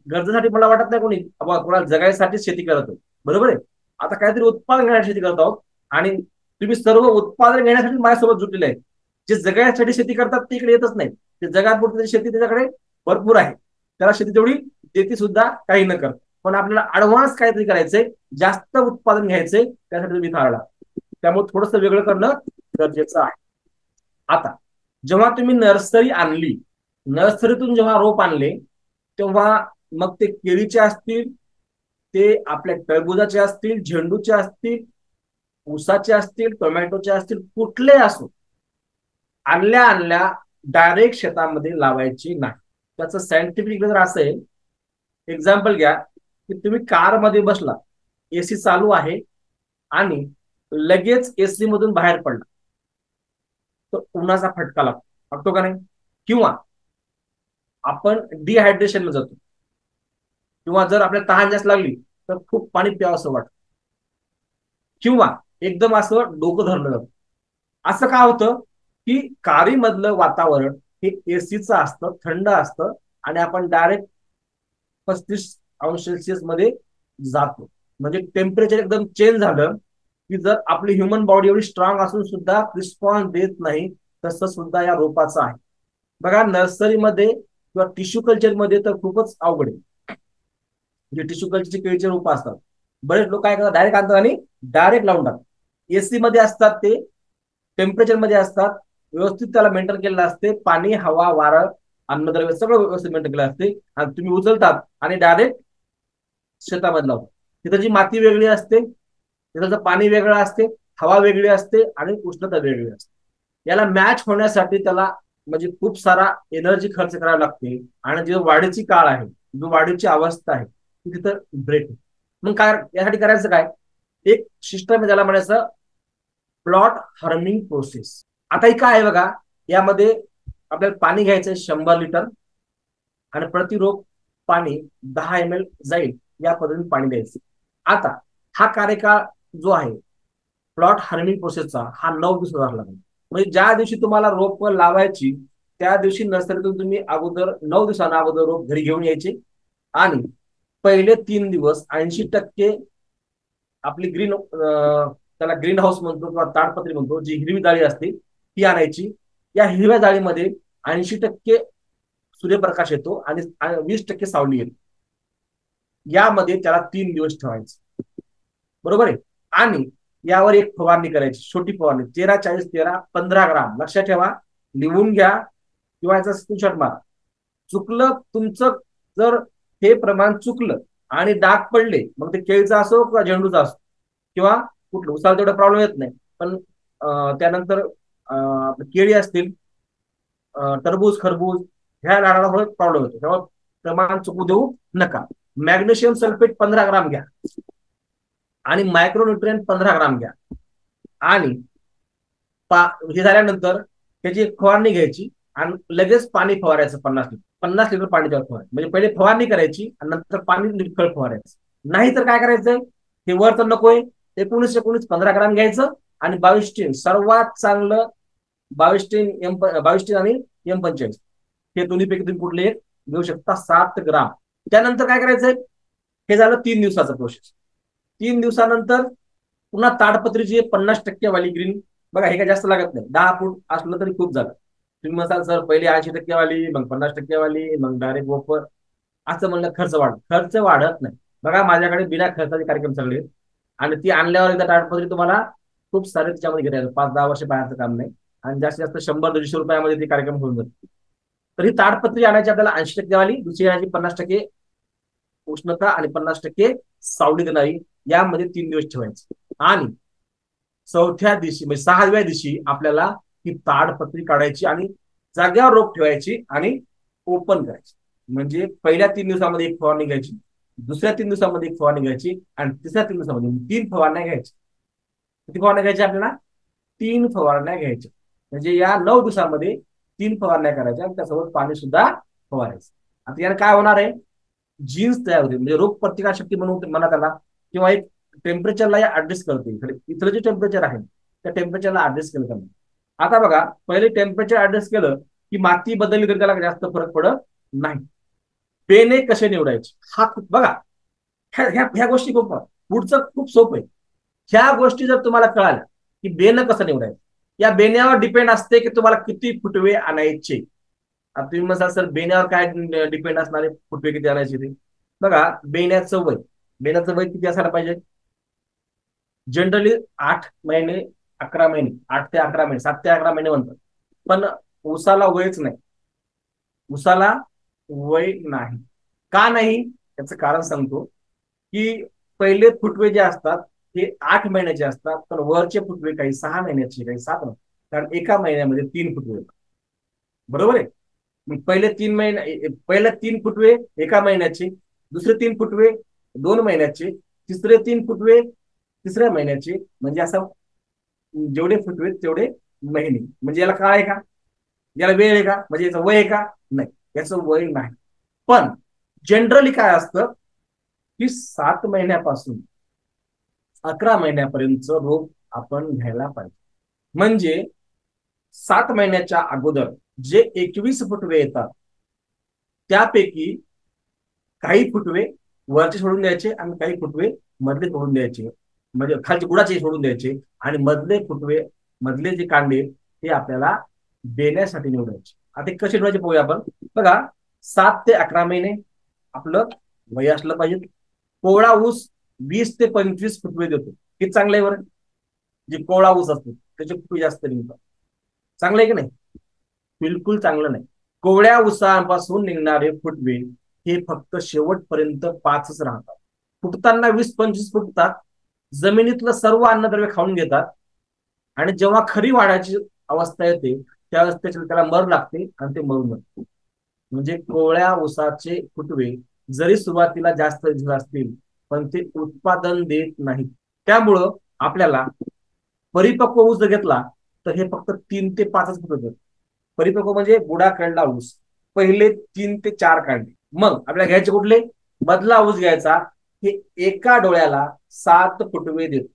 Speaker 1: गरजेसाठी मला वाटत नाही कोणी कोणाला जगायसाठी शेती करत आहे, बरोबर आहे. आता काहीतरी उत्पादन घेण्यासाठी शेती करत आहोत, आणि तुम्ही सर्व उत्पादन घेण्यासाठी माझ्यासोबत जुटलेले आहेत. जे जगायसाठी शेती करतात ते इकडे येतच नाही. ते जगापुरती शेती त्याच्याकडे भरपूर आहे, त्याला शेती तेवढी देती सुद्धा काही न करत. पण आपल्याला ऍडव्हान्स काहीतरी करायचंय, जास्त उत्पादन घ्यायचंय, त्यासाठी तुम्ही थाळला. त्यामुळे थोडंसं वेगळं करणं गरजेचं आहे. आता जेव्हा तुम्ही नर्सरी आणली, नर्सरीतून जेव्हा रोप आणले, तेव्हा मग ते केळीचे असतील, ते आपल्या टरबुजाचे असतील, झेंडूचे असतील, ऊसाचे असतील, टोमॅटोचे असतील, कुठले असो, आणल्या आणल्या डायरेक्ट शेतामध्ये लावायची नाही. त्याचं सायंटिफिक जर असेल, एक्झाम्पल घ्या की तुम्ही कारमध्ये बसला, एसी चालू आहे, आणि लगेच एसी मधून बाहेर पडला तर उन्हाचा फटका लागतो का नाही? किंवा आपण डिहायड्रेशन मध्ये जातो, किंवा जर आपल्याला तहान जास्त लागली तर खूप पाणी प्यावं असं वाटतं, किंवा एकदम असं डोकं धरलं जातं. असं का होतं की कारीमधलं वातावरण हे एसीचं असतं, थंड असतं, आणि आपण डायरेक्ट 35 अंश सेल्सिअस मध्ये जातो. म्हणजे टेम्परेचर एकदम चेंज झालं की जर आपली ह्युमन बॉडी एवढी स्ट्रॉंग असून सुद्धा रिस्पॉन्स देत नाही, तसं सुद्धा या रोपाचं आहे. बघा, नर्सरीमध्ये किंवा टिश्यू कल्चरमध्ये तर खूपच अवघड आहे. जे टिश्यू कल्चरचे केळीचे रोप असतात, बरेच लोक काय करतात, डायरेक्ट आणतात आणि डायरेक्ट लावून टाकतात. एसी मध्ये असतात, ते टेम्परेचर मध्ये असतात, व्यवस्थित त्याला मेंटेन केलेलं असते, पाणी, हवा, वारं, अन्नद्रव्य सगळं व्यवस्थित मेंटेन केलं असते, आणि तुम्ही उचलतात आणि डायरेक्ट शेतामध्ये लावतात. तिथं जी माती वेगळी असते, तिथं पाणी वेगळं असते, हवा वेगळी असते, आणि उष्णता वेगळी असते. याला मॅच होण्यासाठी त्याला म्हणजे खूप सारा एनर्जी खर्च करावी लागते, आणि जी वाढीची काळ आहे, जो वाढीची अवस्था आहे ती तिथं ब्रेक. मग काय यासाठी करायचं काय? एक सिस्टम आहे, त्याला म्हणायचं प्लॉट हार्मिंग प्रोसेस. आता ही काय आहे बघा, यामध्ये आपल्याला पाणी घ्यायचंय 100 लिटर, आणि प्रतिरोप पाणी 10 ml जाईल या पद्धतीने पाणी द्यायचं. आता हा कार्यकाळ जो आहे प्लॉट हार्मिंग प्रोसेसचा, हा 9 दिवस लागला. म्हणजे ज्या दिवशी तुम्हाला रोप लावायची त्या दिवशी नर्सरीतून तुम्ही अगोदर 9 दिवसांना अगोदर रोप घरी घेऊन यायचे, आणि पहिले 3 दिवस 80% आपली त्याला ग्रीन हाऊस म्हणतो किंवा ताडपत्री म्हणतो, जी हिरवी जाळी असते ती आणायची. या हिरव्या जाळीमध्ये 80% सूर्यप्रकाश येतो आणि 20% सावली येते. यामध्ये त्याला 3 दिवस ठेवायचं, बरोबर आहे. आणि यावर एक फवारणी करायची, छोटी फवारणी, 13-40-13-15 ग्राम. लक्षात ठेवा, लिहून घ्या किंवा याचा स्क्रीनशॉट मारा. चुकलं तुमचं, जर हे प्रमाण चुकलं आणि डाग पडले, मग ते केळीचं असो किंवा झेंडूचं असो, किंवा कुठलं उसाला तेवढा प्रॉब्लेम येत नाही, पण त्यानंतर केळी असतील, टरबूज, खरबूज ह्या झाडाला थोडं प्रॉब्लेम होतो, तेव्हा प्रमाण चुकू देऊ नका. मॅग्नेशियम सल्फेट 15 ग्राम घ्या आणि मायक्रोन्युट्रिएंट 15 ग्राम घ्या. आणि हे झाल्यानंतर त्याची एक फवारणी घ्यायची आणि लगेच पाणी फवारायचं. 50 लिटर पाणी त्यावर फवारायचं. म्हणजे पहिले फवारणी करायची आणि नंतर पाणी निरखळ फवारायचं. नाही तर काय करायचंय, हे वर तर नकोय, 19-19 15 ग्राम घ्यायचं आणि 22 सर्वात चांगलं 22 आणि M45 हे दोन्हीपैकी तुम्ही कुठले एक घेऊ शकता, 7 ग्राम. त्यानंतर काय करायचंय, हे झालं 3 दिवसाचं प्रोसेस. 3 दिवसानंतर पुन्हा ताडपत्रीची 50% वाली ग्रीन, बघा हे काय जास्त लागत नाही, 10 फूट असलं तरी खूप झालं. तुम्ही म्हणाल सर पहिले 80% वाली, मग 50% वाली, मग डायरेक्ट वोपर, असं म्हणलं खर्च वाढत नाही. बघा माझ्याकडे बिना खर्चाचे कार्यक्रम सगळे, आणि ती आणल्यावर एकदा ताडपत्री तुम्हाला खूप सारे त्याच्यामध्ये घेता येतात. 5-10 वर्ष बाहेरचं काम नाही, आणि जास्तीत जास्त 100-150 रुपयामध्ये ते कार्यक्रम होऊन जातो. तर ही ताडपत्री आणायची आपल्याला 80% वाली, दुसरी आणायची 50% उष्णता आणि 50% सावली देणारी, यामध्ये 3 दिवस ठेवायचे. आणि चौथ्या दिवशी म्हणजे 6व्या दिवशी आपल्याला ही ताडपत्री काढायची आणि जाग्यावर रोप ठेवायची आणि ओपन करायची. म्हणजे पहिल्या 3 दिवसामध्ये एक फवारणी घ्यायची, दुसऱ्या 3 दिवसामध्ये एक फवारणी घ्यायची, आणि तिसऱ्या 3 दिवसामध्ये 3 फवारण्या घ्यायच्या. किती फवारण्या घ्यायच्या आपल्याला? 3 फवारण्या घ्यायच्या. म्हणजे या 9 दिवसामध्ये 3 फवारण्या करायच्या आणि त्यासोबत पाणी सुद्धा फवारायचं. आता याला काय होणार आहे, जीन्स तयार होते, म्हणजे रोग प्रतिकारशक्ती म्हणून म्हणा त्याला, किंवा एक टेम्परेचरला ऍडजस्ट करते. इथलं जे टेम्परेचर आहे त्या टेम्परेचरला ऍडजस्ट केलं जातं. आता बघा, पहिले टेम्परेचर ऍडजस्ट केलं की माती बदलली तरी त्याला जास्त फरक पडत नाही. बेने कसे निवडायचे हा बघा, ह्या गोष्टी खूप पुढचं खूप सोपं आहे. ह्या गोष्टी जर तुम्हाला कळाल्या की बेनं कसं निवडायचं, या बेण्यावर डिपेंड असते की तुम्हाला किती फुटवे आणायचे. आता तुम्ही म्हणता सर बेण्यावर काय डिपेंड असणार आहे, फुटवे किती आणायचे ते. बघा, बेण्याचं वय किती असायला पाहिजे? जनरली 8 महिने, 11 महिने, 8 ते 11 महिने, 7 ते 11 महिने म्हणतात. पण उसाला वयच नाही, उसाला वय नाही. का नाही याचं कारण सांगतो, की पहिले फुटवे जे असतात हे 8 महिन्याचे असतात, पण वरचे फुटवे काही 6 महिन्याचे, काही 7 महिने, कारण एका महिन्यामध्ये 3 फुटवे येतात. बरोबर आहे. मग पहिले 3 फुटवे एका महिन्याचे, दुसरे 3 फुटवे 2 महिन्याचे, तिसरे 3 फुटवे तिसऱ्या महिन्याचे, म्हणजे असं जेवढे फुटवे तेवढे महिने. म्हणजे याला काळ आहे का, याला वेळ आहे का, म्हणजे याचं वय आहे का? नाही, याचं वय नाही. पण जनरली काय असतं की 7 महिन्यापासून 11 महिन्यापर्यंत रोप आपण घ्यायला पाहिजे. म्हणजे 7 महिन्याच्या अगोदर जे 21 फुटवे येतात त्यापैकी काही फुटवे वरचे सोडून द्यायचे आणि काही फुटवे मधले सोडून द्यायचे, म्हणजे खालचे गुडाचे सोडून द्यायचे, आणि मधले फुटवे, मधले जे कांडे ते आपल्याला देण्यासाठी निवडायचे. आता ते कसे ठेवायचे पाहूया आपण. बघा, 7 ते 11 महिने आपलं वय असलं पाहिजे. कोवळा ऊस 20 ते 25 फुटवे देतो, हे चांगलं आहे बरं. जे कोवळा ऊस असतो त्याचे फुटवे जास्त निघतात, चांगलं आहे की नाही? बिलकुल चांगलं नाही. कोवळ्या ऊसापासून निघणारे फुटवे हे फक्त शेवटपर्यंत 5च राहतात. फुटताना 20-25 फुटतात, जमिनीतलं सर्व अन्नद्रव्य खाऊन घेतात, आणि जेव्हा खरी वाढायची अवस्था येते त्यावेळेस त्याला मर लागते आणि ते मरून जाते. म्हणजे कोवळ्या ऊसाचे फुटवे जरी सुरुवातीला जास्त असतील पण ते उत्पादन देत नाहीत. त्यामुळं आपल्याला परिपक्व ऊस जर घेतला तर हे फक्त 3 ते 5च फुटवे. परिपक्व म्हणजे बुडा काढला ऊस, पहिले 3 ते 4 काढले. मग आपल्याला घ्यायचे कुठले? मधला ऊस घ्यायचा, हे एका डोळ्याला 7 फुटवे देतो.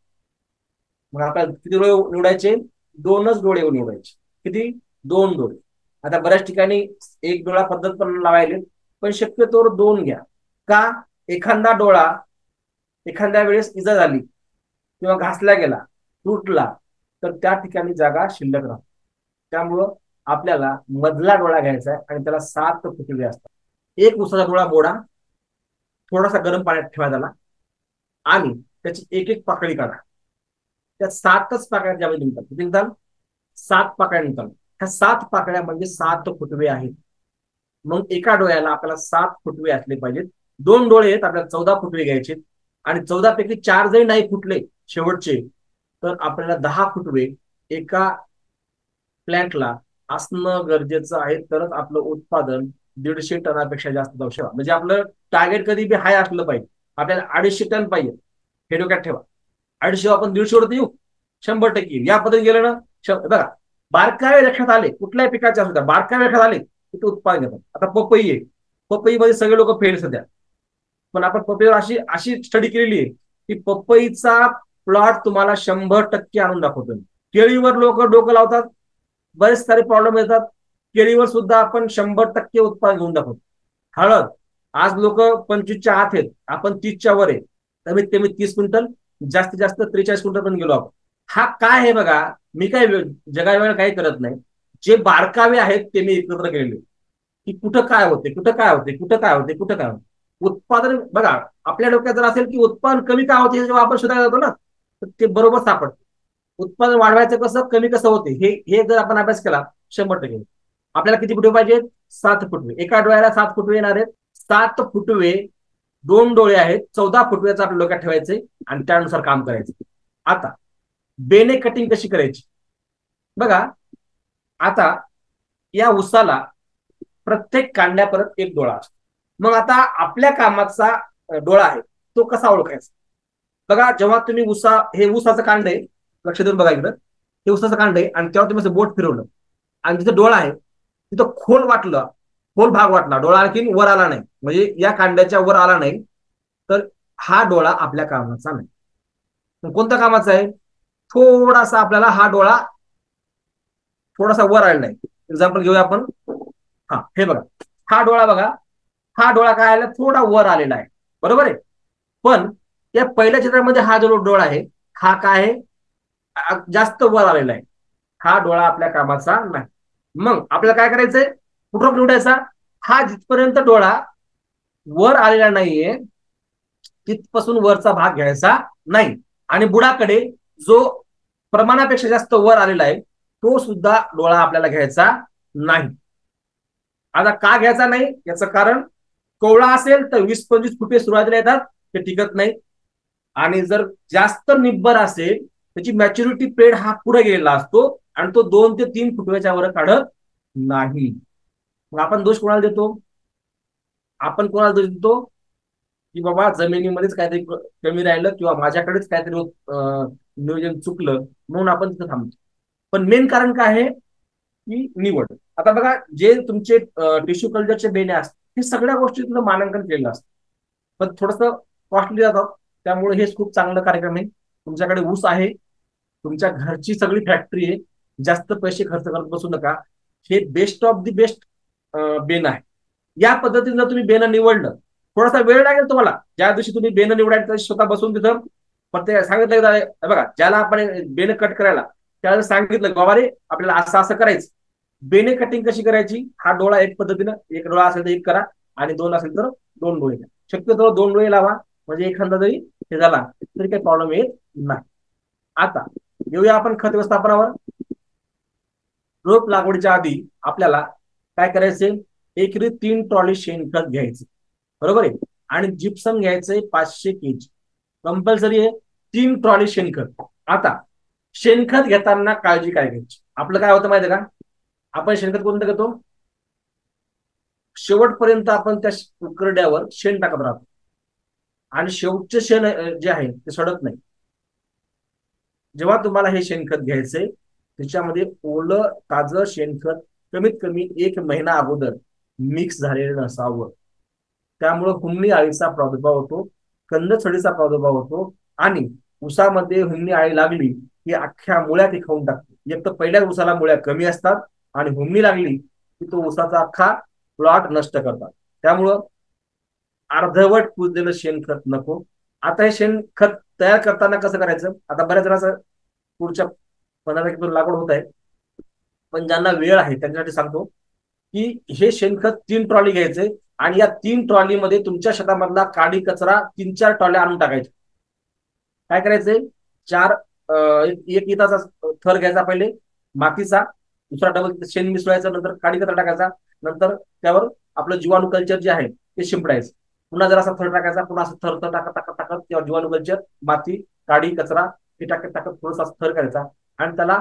Speaker 1: मग आपल्याला किती डोळे निवडायचे? 2च डोळे निवडायचे. किती? 2 डोळे. आता बऱ्याच ठिकाणी एक डोळा पद्धत पण लावायले, पण शक्यतोवर 2 घ्या. का? एखादा डोळा एखाद्या वेळेस इजा झाली किंवा घासला गेला, तुटला, तर त्या ठिकाणी जागा शिल्लक राहते. त्यामुळं आपल्याला मधला डोळा घ्यायचा आहे आणि त्याला 7 फुटवे असतात. एक उसाचा डोळा मोडा, थोडासा गरम पाण्यात ठेवा त्याला, आणि त्याची एक एक पाकळी काढा. त्या 7च पाकळ्या ज्यावेळी निघतात, किती निघतात? 7 पाकळ्या निघतात. ह्या 7 पाकळ्या म्हणजे 7 फुटवे आहेत. मग एका डोळ्याला आपल्याला 7 फुटवे असले पाहिजेत. 2 डोळे आहेत, आपल्याला 14 फुटवे घ्यायचे, आणि 14 पैकी 4 जरी नाही फुटले शेवटचे, तर आपल्याला 10 फुटवे एका प्लॅन्टला असणं गरजेचं आहे, तरच आपलं उत्पादन 150 टनापेक्षा जास्त जाऊ शकतं. म्हणजे आपलं टार्गेट कधी बी हाय असलं पाहिजे. आपल्याला 250 टन पाहिजे, हे डोक्यात ठेवा. 250 आपण 150 येऊ, 100% येऊ. या पद्धतीने गेलं ना, बघा, बारकावे लक्षात आले, कुठल्याही पिकाचे असू द्या, बारकावे लक्षात आले की ते उत्पादन घेतात. आता पपई आहे, पपईमध्ये सगळे लोक फेल सध्या, पण आपण पपईवर अशी अशी स्टडी केलेली आहे की पपईचा प्लॉट तुम्हाला 100% आणून दाखवतो. केळीवर लोक डोकं लावतात, बरेच सारे प्रॉब्लेम येतात. केळीवर सुद्धा आपण 100% उत्पादन घेऊन दाखवतो. हळद, आज लोक 25च्या आत आहेत, आपण 30च्या वर आहे, कमीत कमी 30 क्विंटल, जास्तीत जास्त 43 क्विंटल पण गेलो आपण. हा काय आहे बघा, मी काय जगावेळेला काही करत नाही, जे बारकावे आहेत ते मी एकत्र केलेले, की कुठं काय होते, कुठं काय होते, कुठं काय होते, कुठं काय होते. उत्पादन बघा, आपल्या डोक्यात जर असेल की उत्पादन कमी काय होते जेव्हा आपण शोधायला जातो ना, तर ते बरोबर सापडतं. उत्पादन वाढवायचं कसं, कमी कसं होते, हे हे जर आपण अभ्यास केला 100%. आपल्याला किती फुटवे पाहिजेत? 7 फुटवे. एका डोळ्याला 7 फुटवे येणार आहेत. 7 फुटवे, 2 डोळे आहेत, 14 फुटव्याचं आपल्या डोक्यात ठेवायचे आणि त्यानुसार काम करायचं. आता बेने कटिंग कशी करायची बघा. आता या उसाला प्रत्येक कांड्यापर्यंत एक डोळा असतो. मग आता आपल्या कामाचा डोळा आहे तो कसा ओळखायचा बघा. जेव्हा तुम्ही हे ऊसाचं कांड आहे, लक्ष देऊन बघा इकडं, हे ऊसाचं कांड आहे आणि तेव्हा तुम्ही बोट फिरवलं आणि तिथं डोळा आहे, तिथं खोल वाटलं, खोल भाग वाटला, डोळा आणखी वर आला नाही, म्हणजे या कांड्याच्या वर आला नाही, तर हा डोळा आपल्या कामाचा नाही. कोणत्या कामाचा आहे? थोडासा आपल्याला हा डोळा थोडासा वर आलेला आहे. एक्झाम्पल घेऊया आपण. हा, हे बघा, हा डोळा बघा, हा डोळा काय आला, थोडा वर आलेला आहे, बरोबर आहे. पण या पहिल्या चित्रामध्ये हा जो डोळा आहे, हा काय आहे, जास्त वर आलेला आहे. हा डोळा आपल्या कामाचा नाही. मग आपल्याला काय करायचंय, कुठं निवडायचा? हा जिथपर्यंत डोळा वर आलेला नाहीये तिथपासून वरचा भाग घ्यायचा नाही, आणि बुडाकडे जो प्रमाणापेक्षा जास्त वर आलेला आहे तो सुद्धा डोळा आपल्याला घ्यायचा नाही. आता का घ्यायचा नाही याचं कारण, कोवळा असेल तर 20-25 फुटे सुरुवातीला येतात, ते टिकत नाही. आणि जर जास्त निब्बर असेल, त्याची मॅच्युरिटी पिरियड हा पुढे गेलेला असतो आणि तो 2 ते 3 फुटव्याच्या वर काढत नाही. मग आपण दोष कोणाला देतो? आपण कोणाला दोष देतो की बाबा जमिनीमध्येच काहीतरी कमी राहिलं किंवा माझ्याकडेच काहीतरी नियोजन चुकलं म्हणून आपण तिथं थांबतो. पण मेन कारण काय आहे की निवड. आता बघा, जे तुमचे टिश्यू कल्चरचे बेने असतात, हे सगळ्या गोष्टीतलं मानांकन केलेलं असतं, पण थोडस कॉस्टली जातात. त्यामुळे हे खूप चांगलं कार्यक्रम आहे. तुमच्याकडे ऊस आहे, तुमच्या घरची सगळी फॅक्टरी आहे, जास्त पैसे खर्च करत बसू नका. हे बेस्ट ऑफ दी बेस्ट बेन आहे. या पद्धतीनं तुम्ही बेन निवडलं, थोडासा वेळ लागेल तुम्हाला. ज्या दिवशी तुम्ही बेन निवडायचं स्वतः बसून तिथं प्रत्येक सांगितलं बघा, ज्याला आपण बेन कट करायला त्याला सांगितलं बाबा रे आपल्याला असं असं करायचं. बेने कटिंग कशी करायची, हा डोळा एक पद्धतीनं, एक डोळा असेल तर एक करा आणि 2 असेल तर 2 डोळे द्या. शक्यतो 2 डोळे लावा, म्हणजे एखादा जरी हे झाला तरी काही प्रॉब्लेम येत नाही. आता येऊया आपण खत व्यवस्थापनावर. रोप लागवडीच्या आधी आपल्याला काय करायचे, एकरी 3 ट्रॉली शेणखत घ्यायचे, बरोबर आहे, आणि जिप्सम घ्यायचंय 500 kg कंपल्सरी आहे. 3 ट्रॉली शेणखत. आता शेणखत घेताना काळजी काय घ्यायची, आपलं काय होतं माहिती आहे का, आपण शेणखत कोणतं घेतो, शेवटपर्यंत आपण त्या उकरड्यावर शेण टाकत राहतो आणि शेवटचे शेण जे आहे ते सडत नाही. जेव्हा तुम्हाला हे शेणखत घ्यायचंय त्याच्यामध्ये ओलं ताजं शेणखत कमीत कमी 1 महिना अगोदर मिक्स झालेलं नसावं. त्यामुळे हुमणी आळीचा प्रादुर्भाव होतो, कंदसडीचा प्रादुर्भाव होतो, आणि ऊसामध्ये हुमणी आळी लागली की अख्ख्या मुळ्या ती खाऊन टाकते. एक तर पहिल्या ऊसाला मुळ्या कमी असतात आणि हुमणी लागली की तो ऊसाचा अख्खा प्लॉट नष्ट करतात. त्यामुळं अर्धवट कुजलेलं शेणखत नको. आता हे शेणखत तयार करताना कसं करायचं, आता बऱ्याच जणांचं पुढच्या 15 लागवड होत आहे, पण ज्यांना वेळ आहे त्यांच्यासाठी सांगतो की हे शेणखत 3 ट्रॉली घ्यायचे आणि या 3 ट्रॉलीमध्ये तुमच्या शेतामधला काडी कचरा 3-4 ट्रॉल्या आणून टाकायचे. काय करायचंय, चार एक इताचा थर घ्यायचा पहिले मातीचा, दुसरा डबल शेण मिसळायचं, नंतर काडी कचरा टाकायचा, नंतर त्यावर आपलं जीवाणू कल्चर जे आहे ते शिंपडायचं, पुन्हा जर असा थर टाकायचा, पुन्हा असं थर थर टाकत टाकत टाकत तेव्हा जीवाणू कल्चर, माती, काडी कचरा हे टाकत टाकत थोडासा थर करायचा आणि त्याला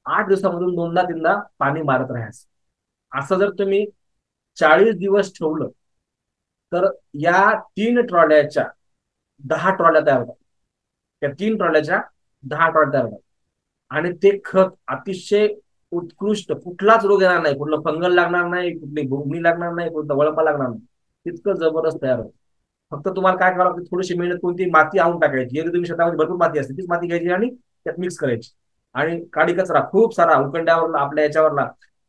Speaker 1: 8 दिवसामधून 2दा 3दा पाणी मारत राहायचं. असं जर तुम्ही 40 दिवस ठेवलं तर या 3 ट्रॉल्याच्या 10 ट्रॉल्या तयार होतात. त्या 3 ट्रॉल्याच्या 10 ट्रॉल्या तयार होतात. आणि ते खत अतिशय उत्कृष्ट, कुठलाच रोग येणार नाही, कुठलं फंगल लागणार नाही, कुठली भूमी लागणार नाही, कुठला वळपा लागणार नाही, इतकं जबरदस्त तयार होतं. फक्त तुम्हाला काय करावं लागतं, थोडीशी मेहनत, कोणती माती आणून टाकायची. एरवी तुम्ही शेतामध्ये भरपूर माती असते, तीच माती घ्यायची आणि त्यात मिक्स करायची. आणि काडी कचरा खूप सारा उकंड्यावरला, आपल्या याच्यावरला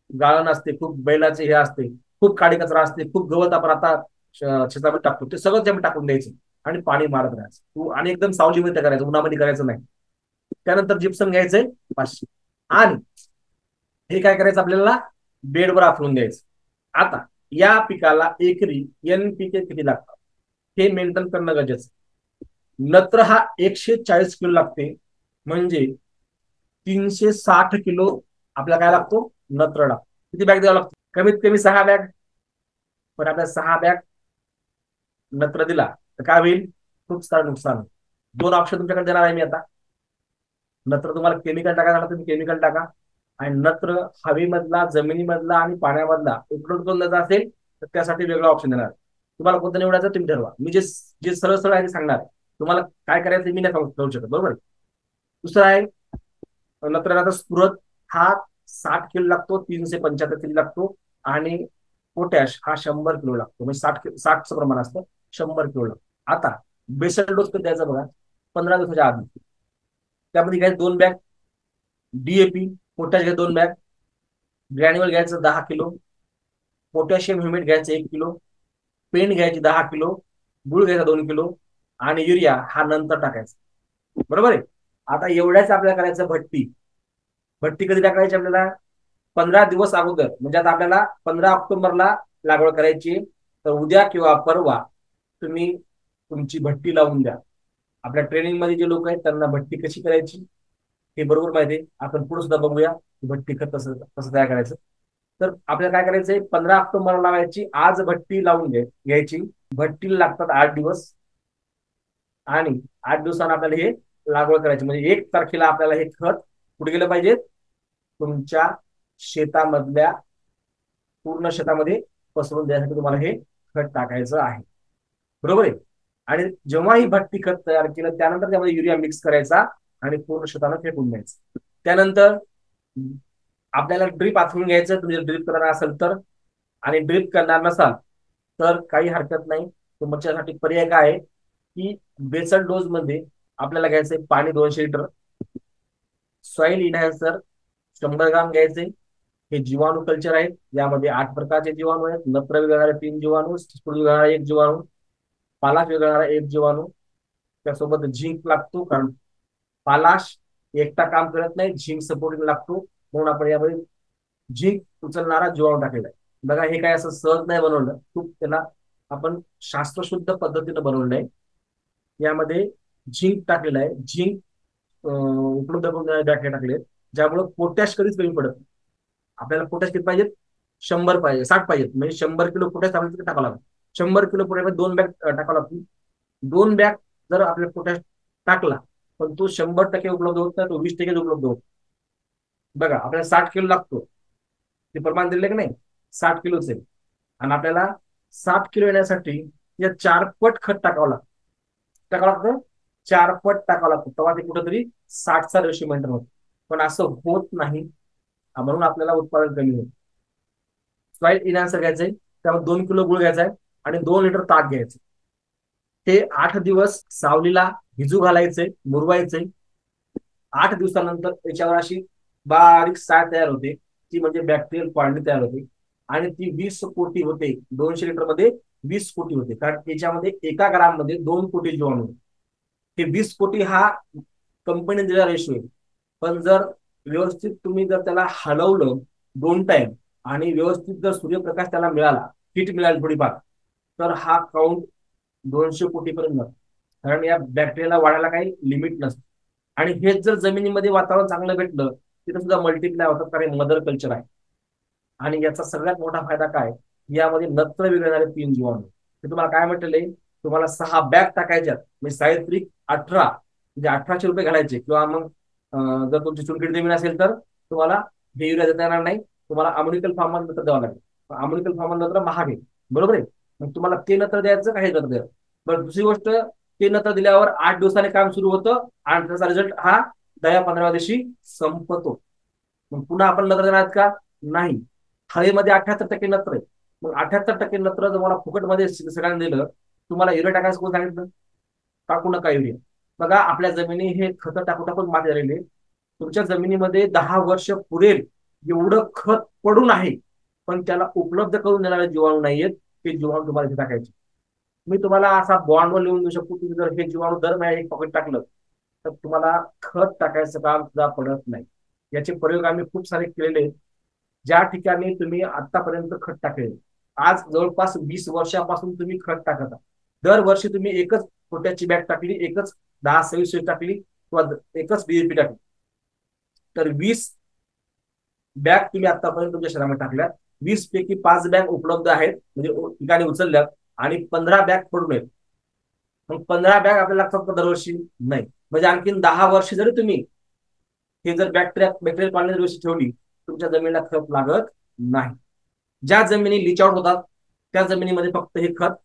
Speaker 1: गाळण असते, खूप बैलाचे हे असते, खूप काडी कचरा असते, खूप गवत आपण आता शेतामध्ये टाकतो, ते सगळं त्यामध्ये टाकून द्यायचं आणि पाणी मारत राहायचं. आणि एकदम सावलीमध्ये करायचं, उन्हामध्ये करायचं नाही. त्यानंतर जिप्सम घ्यायचंय 500 आणि हे काय करायचं आपल्याला, बेडवर आथरून द्यायचं. आता या पिकाला एकरी NPK किती लागतात हे मेंटेन करणं गरजेचं. नत्र हा 140 किलो लागते, म्हणजे 360 किलो आपल्याला काय लागतो, नत्र लागतो. किती बॅग द्यावं लागतो, कमीत कमी 6 बॅग. पण आपल्या 6 बॅग नत्र दिला तर काय होईल, खूप सारं नुकसान. 2 ऑप्शन तुमच्याकडे देणार आहे मी आता. नत्र तुम्हाला केमिकल टाकायला, तुम्ही केमिकल टाका. आणि नत्र हवेमधला, जमिनीमधला आणि पाण्यामधला उपलब्ध करून द्यायचा असेल तर त्यासाठी वेगळा ऑप्शन देणार. तुम्हाला कोणतं निवडायचं तुम्ही ठरवा. मी जे जे सरळ सरळ आहे ते सांगणार आहे. तुम्हाला काय करायचं मी नाही सांगू शकत, बरोबर. दुसरं आहे नत्र स्फुरद, हा 60 किलो लागतो, 375 किलो लागतो. आणि पोटॅश हा 100 किलो लागतो, म्हणजे 60चं प्रमाण असतं, 100 किलो लागतो. आता बेसल डोस कधी द्यायचा बघा, 15 दिवसाच्या आधी. त्यामध्ये घ्यायचं 2 बॅग DAP, पोटॅश घ्यायचं 2 बॅग, ग्रॅन्युअल घ्यायचं 10 किलो, पोटॅशियम ह्युमेट घ्यायचं 1 किलो, पेंट घ्यायची 10 किलो, गुळ घ्यायचा 2 किलो आणि युरिया हा नंतर टाकायचा, बरोबर आहे. आता एवढ्याच आपल्याला करायचं भट्टी. भट्टी कधी टाकायची आपल्याला, 15 दिवस अगोदर. म्हणजे आता आपल्याला 15 ऑक्टोबरला लागवड करायची, तर उद्या किंवा परवा तुम्ही तुमची भट्टी लावून द्या. आपल्या ट्रेनिंग मध्ये जे लोक आहेत त्यांना भट्टी कशी करायची हे बरोबर माहिती आहे. आपण पुढे सुद्धा बघूया भट्टी खत कसं कसं तयार करायचं. तर आपल्याला काय करायचंय, 15 ऑक्टोबरला लावायची, आज भट्टी लावून घ्यायची. भट्टीला लागतात 8 दिवस आणि 8 दिवसांना आपल्याला हे लागवड करायची. म्हणजे 1 तारखेला आपल्याला हे खत कुठे गेलं पाहिजे, तुमच्या शेतामधल्या पूर्ण शेतामध्ये पसरून द्यायसाठी तुम्हाला हे खत टाकायचं आहे, बरोबर आहे. आणि जेव्हा ही भट्टी खत तयार केलं त्यानंतर त्यामध्ये युरिया मिक्स करायचा आणि पूर्ण शेताला फेकून द्यायचं. त्यानंतर आपल्याला ड्रीप आथरून घ्यायचं, तुम्ही ड्रीप करणार असेल तर. आणि ड्रीप करणार नसाल तर काही हरकत नाही, तुमच्यासाठी पर्याय काय आहे की बेसल डोज मध्ये आपल्याला घ्यायचंय पाणी 200 लिटर, सॉइल इनहॅन्सर 100 ग्राम घ्यायचे. हे जीवाणू कल्चर आहेत, यामध्ये 8 प्रकारचे जीवाणू आहेत. नत्र विरघळणारे 3 जीवाणू, स्फुर विरघळणारा 1 जीवाणू, पालाश विरघळणारा 1 जीवाणू. त्यासोबत झिंक लागतो, कारण पालाश एकटा काम करत नाही, झिंक सपोर्टिंग लागतो, म्हणून आपण यामध्ये झिंक उचलणारा जीवाणू टाकलेला आहे. बघा हे काय असं सहज नाही बनवलं, खूप त्याला आपण शास्त्रशुद्ध पद्धतीनं बनवलंय. यामध्ये झिंक टाकलेलं आहे, झिंक उपलब्ध करून टाकले, ज्यामुळे पोटॅश कधीच कमी पडत नाही. आपल्याला पोटॅश किती पाहिजेत, 100 पाहिजे, 60 पाहिजेत, म्हणजे 100 किलो पोटॅश आपल्याला टाकावं लागेल. 100 किलो पोटॅश 2 बॅग टाकावं लागतील. 2 बॅग जर आपल्याला पोटॅश टाकला पण तो 100% उपलब्ध होत नाही, तो 20% उपलब्ध होतो. बघा आपल्याला 60 किलो लागतो, ते प्रमाण दिले की नाही, 60 किलोच आहे. आणि आपल्याला 60 किलो येण्यासाठी या 4 पट खत टाकावं लागतं. टाकावं लागतं 4 पट टाकावं लागतं, तेव्हा ते कुठेतरी 60चा रेशो मेंटेन होतो. पण असं होत नाही, म्हणून आपल्याला उत्पादन कमी होतं. सॉइल इनहॅन्सर घ्यायचंय, त्यामध्ये 2 किलो गुळ घ्यायचा आहे आणि 2 लिटर ताक घ्यायचं. ते 8 दिवस सावलीला भिजू घालायचंय, मुरवायचंय. 8 दिवसानंतर त्याच्यावर अशी बारीक साय तयार होते, ती म्हणजे बॅक्टेरियल कॉलनी तयार होते. आणि ती 20 कोटी होते, 200 लिटर मध्ये 20 कोटी होते, कारण त्याच्यामध्ये 1 ग्राम मध्ये 2 कोटी जीवाणू. हे 20 कोटी हा कंपनीने दिलेला रेशो आहे. पण जर व्यवस्थित तुम्ही जर त्याला हलवलं 2 टाइम आणि व्यवस्थित जर सूर्यप्रकाश त्याला मिळाला, हिट मिळाली थोडीफार, तर हा काउंट 200 कोटी पर्यंत जातो. कारण या बॅक्टेरियाला वाढायला काही लिमिट नसतं. आणि हेच जर जमिनीमध्ये वातावरण चांगलं भेटलं तिथं सुद्धा मल्टिप्लाय होतात, कारण मदर कल्चर आहे. आणि याचा सगळ्यात मोठा फायदा काय, यामध्ये नत्र विरघळणारे 3 जीवाणू. ते तुम्हाला काय म्हटलेलं आहे, तुम्हाला 6 बॅग टाकायच्यात, म्हणजे 6 त्रिक 18 म्हणजे 1800 रुपये घालायचे, किंवा मग जर तुमची चुनखडी जमीन असेल तर तुम्हाला हे युरिया देता येणार नाही, तुम्हाला अमोनिकल फॉर्म नंतर द्यावं लागेल. अमोनिकल फॉर्म नंतर महाग आहे, बरोबर आहे. मग तुम्हाला ते नंतर द्यायचं, काही नंतर द्यायचं. बरं, दुसरी गोष्ट, ते नंतर दिल्यावर 8 दिवसाने काम सुरू होतं आणि त्याचा रिझल्ट हा 10-15व्या दिवशी संपतो. मग पुन्हा आपण नत्र देणार का? नाही. हळीमध्ये 78% नत्र आहे. मग 78% नत्र तुम्हाला फुकटमध्ये सगळ्यांना दिलं, तुम्हाला युरिया टाकायचं कोण सांगितलं? टाकू नका युरिया. बघा, आपल्या जमिनी हे खतं टाकून टाकून माती झालेले. तुमच्या जमिनीमध्ये 10 वर्ष पुरेल एवढं खत पडून आहे, पण त्याला उपलब्ध करून देणारे जीवाणू नाहीयेत. ते जीवाणू तुम्हाला इथे टाकायचे. मी तुम्हाला असा बॉन्डवर लिहून देऊ शकतो की जर हे जीवाणू दर महिन्याला एक पॉकेट टाकलं तर तुम्हाला खत टाकायचं काम सुद्धा पडत नाही. याचे प्रयोग आम्ही खूप सारे केलेले आहेत. ज्या ठिकाणी तुम्ही आतापर्यंत खत टाकले, आज जवळपास 20 वर्षापासून तुम्ही खत टाकता. दरवर्षी तुम्ही एकच पोट्याची बॅग टाकली, एकच 10-26 टाकली, किंवा एकच DAP टाकली, तर 20 बॅग तुम्ही आतापर्यंत तुमच्या शहरामध्ये टाकल्यात. 20 पैकी 5 बॅग उपलब्ध आहेत, म्हणजे ठिकाणी उचलल्यात, आणि 15 बॅग पडून आहेत. मग 15 बॅग आपल्याला लागतात का दरवर्षी? नाही. म्हणजे आणखीन 10 वर्ष जरी तुम्ही हे जर बॅक्टेरियल पाळण्याची व्यवस्था ठेवली, तुमच्या जमिनीला खत लागत नाही. ज्या जमिनी लिच आउट होतात त्या जमिनीमध्ये फक्त हे खत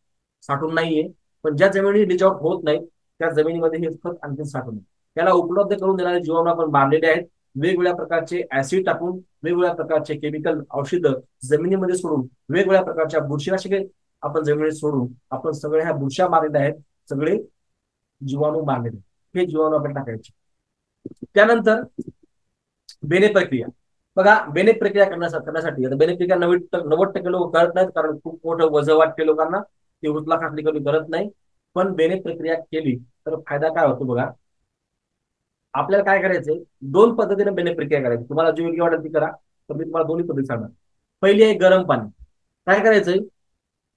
Speaker 1: साठून नाहीये, पण ज्या जमिनी लिच आउट होत नाही त्या जमिनीमध्ये हे खत आणखी साठून नाही. त्याला उपलब्ध करून देणारे जीवाणू आपण बांधलेले आहेत. वेगवेगळ्या प्रकारचे ऍसिड टाकून, वेगवेगळ्या प्रकारचे केमिकल औषधं जमिनीमध्ये सोडून, वेगवेगळ्या प्रकारच्या बुरशीनाशके आपण जमिनीत सोडून आपण सगळे ह्या बुरशा मारलेल्या आहेत, सगळे जीवाणू मारलेले. हे जीवाणू आपण टाकायचे. त्यानंतर बेने प्रक्रिया. बघा, बेने प्रक्रिया करण्यासाठी आता बेने प्रक्रिया 90% लोक करत नाहीत, कारण खूप मोठं वजन वाटते लोकांना, ते उचला खाटली कधी करत नाही. पण बेने प्रक्रिया केली तर फायदा काय होतो बघा. आपल्याला काय करायचंय, 2 पद्धतीने बेने प्रक्रिया करायची. तुम्हाला जी योग्य वाटेल ती करा, तर मी तुम्हाला दोन्ही पद्धती सांगणार. पहिली आहे गरम पाणी. काय करायचंय,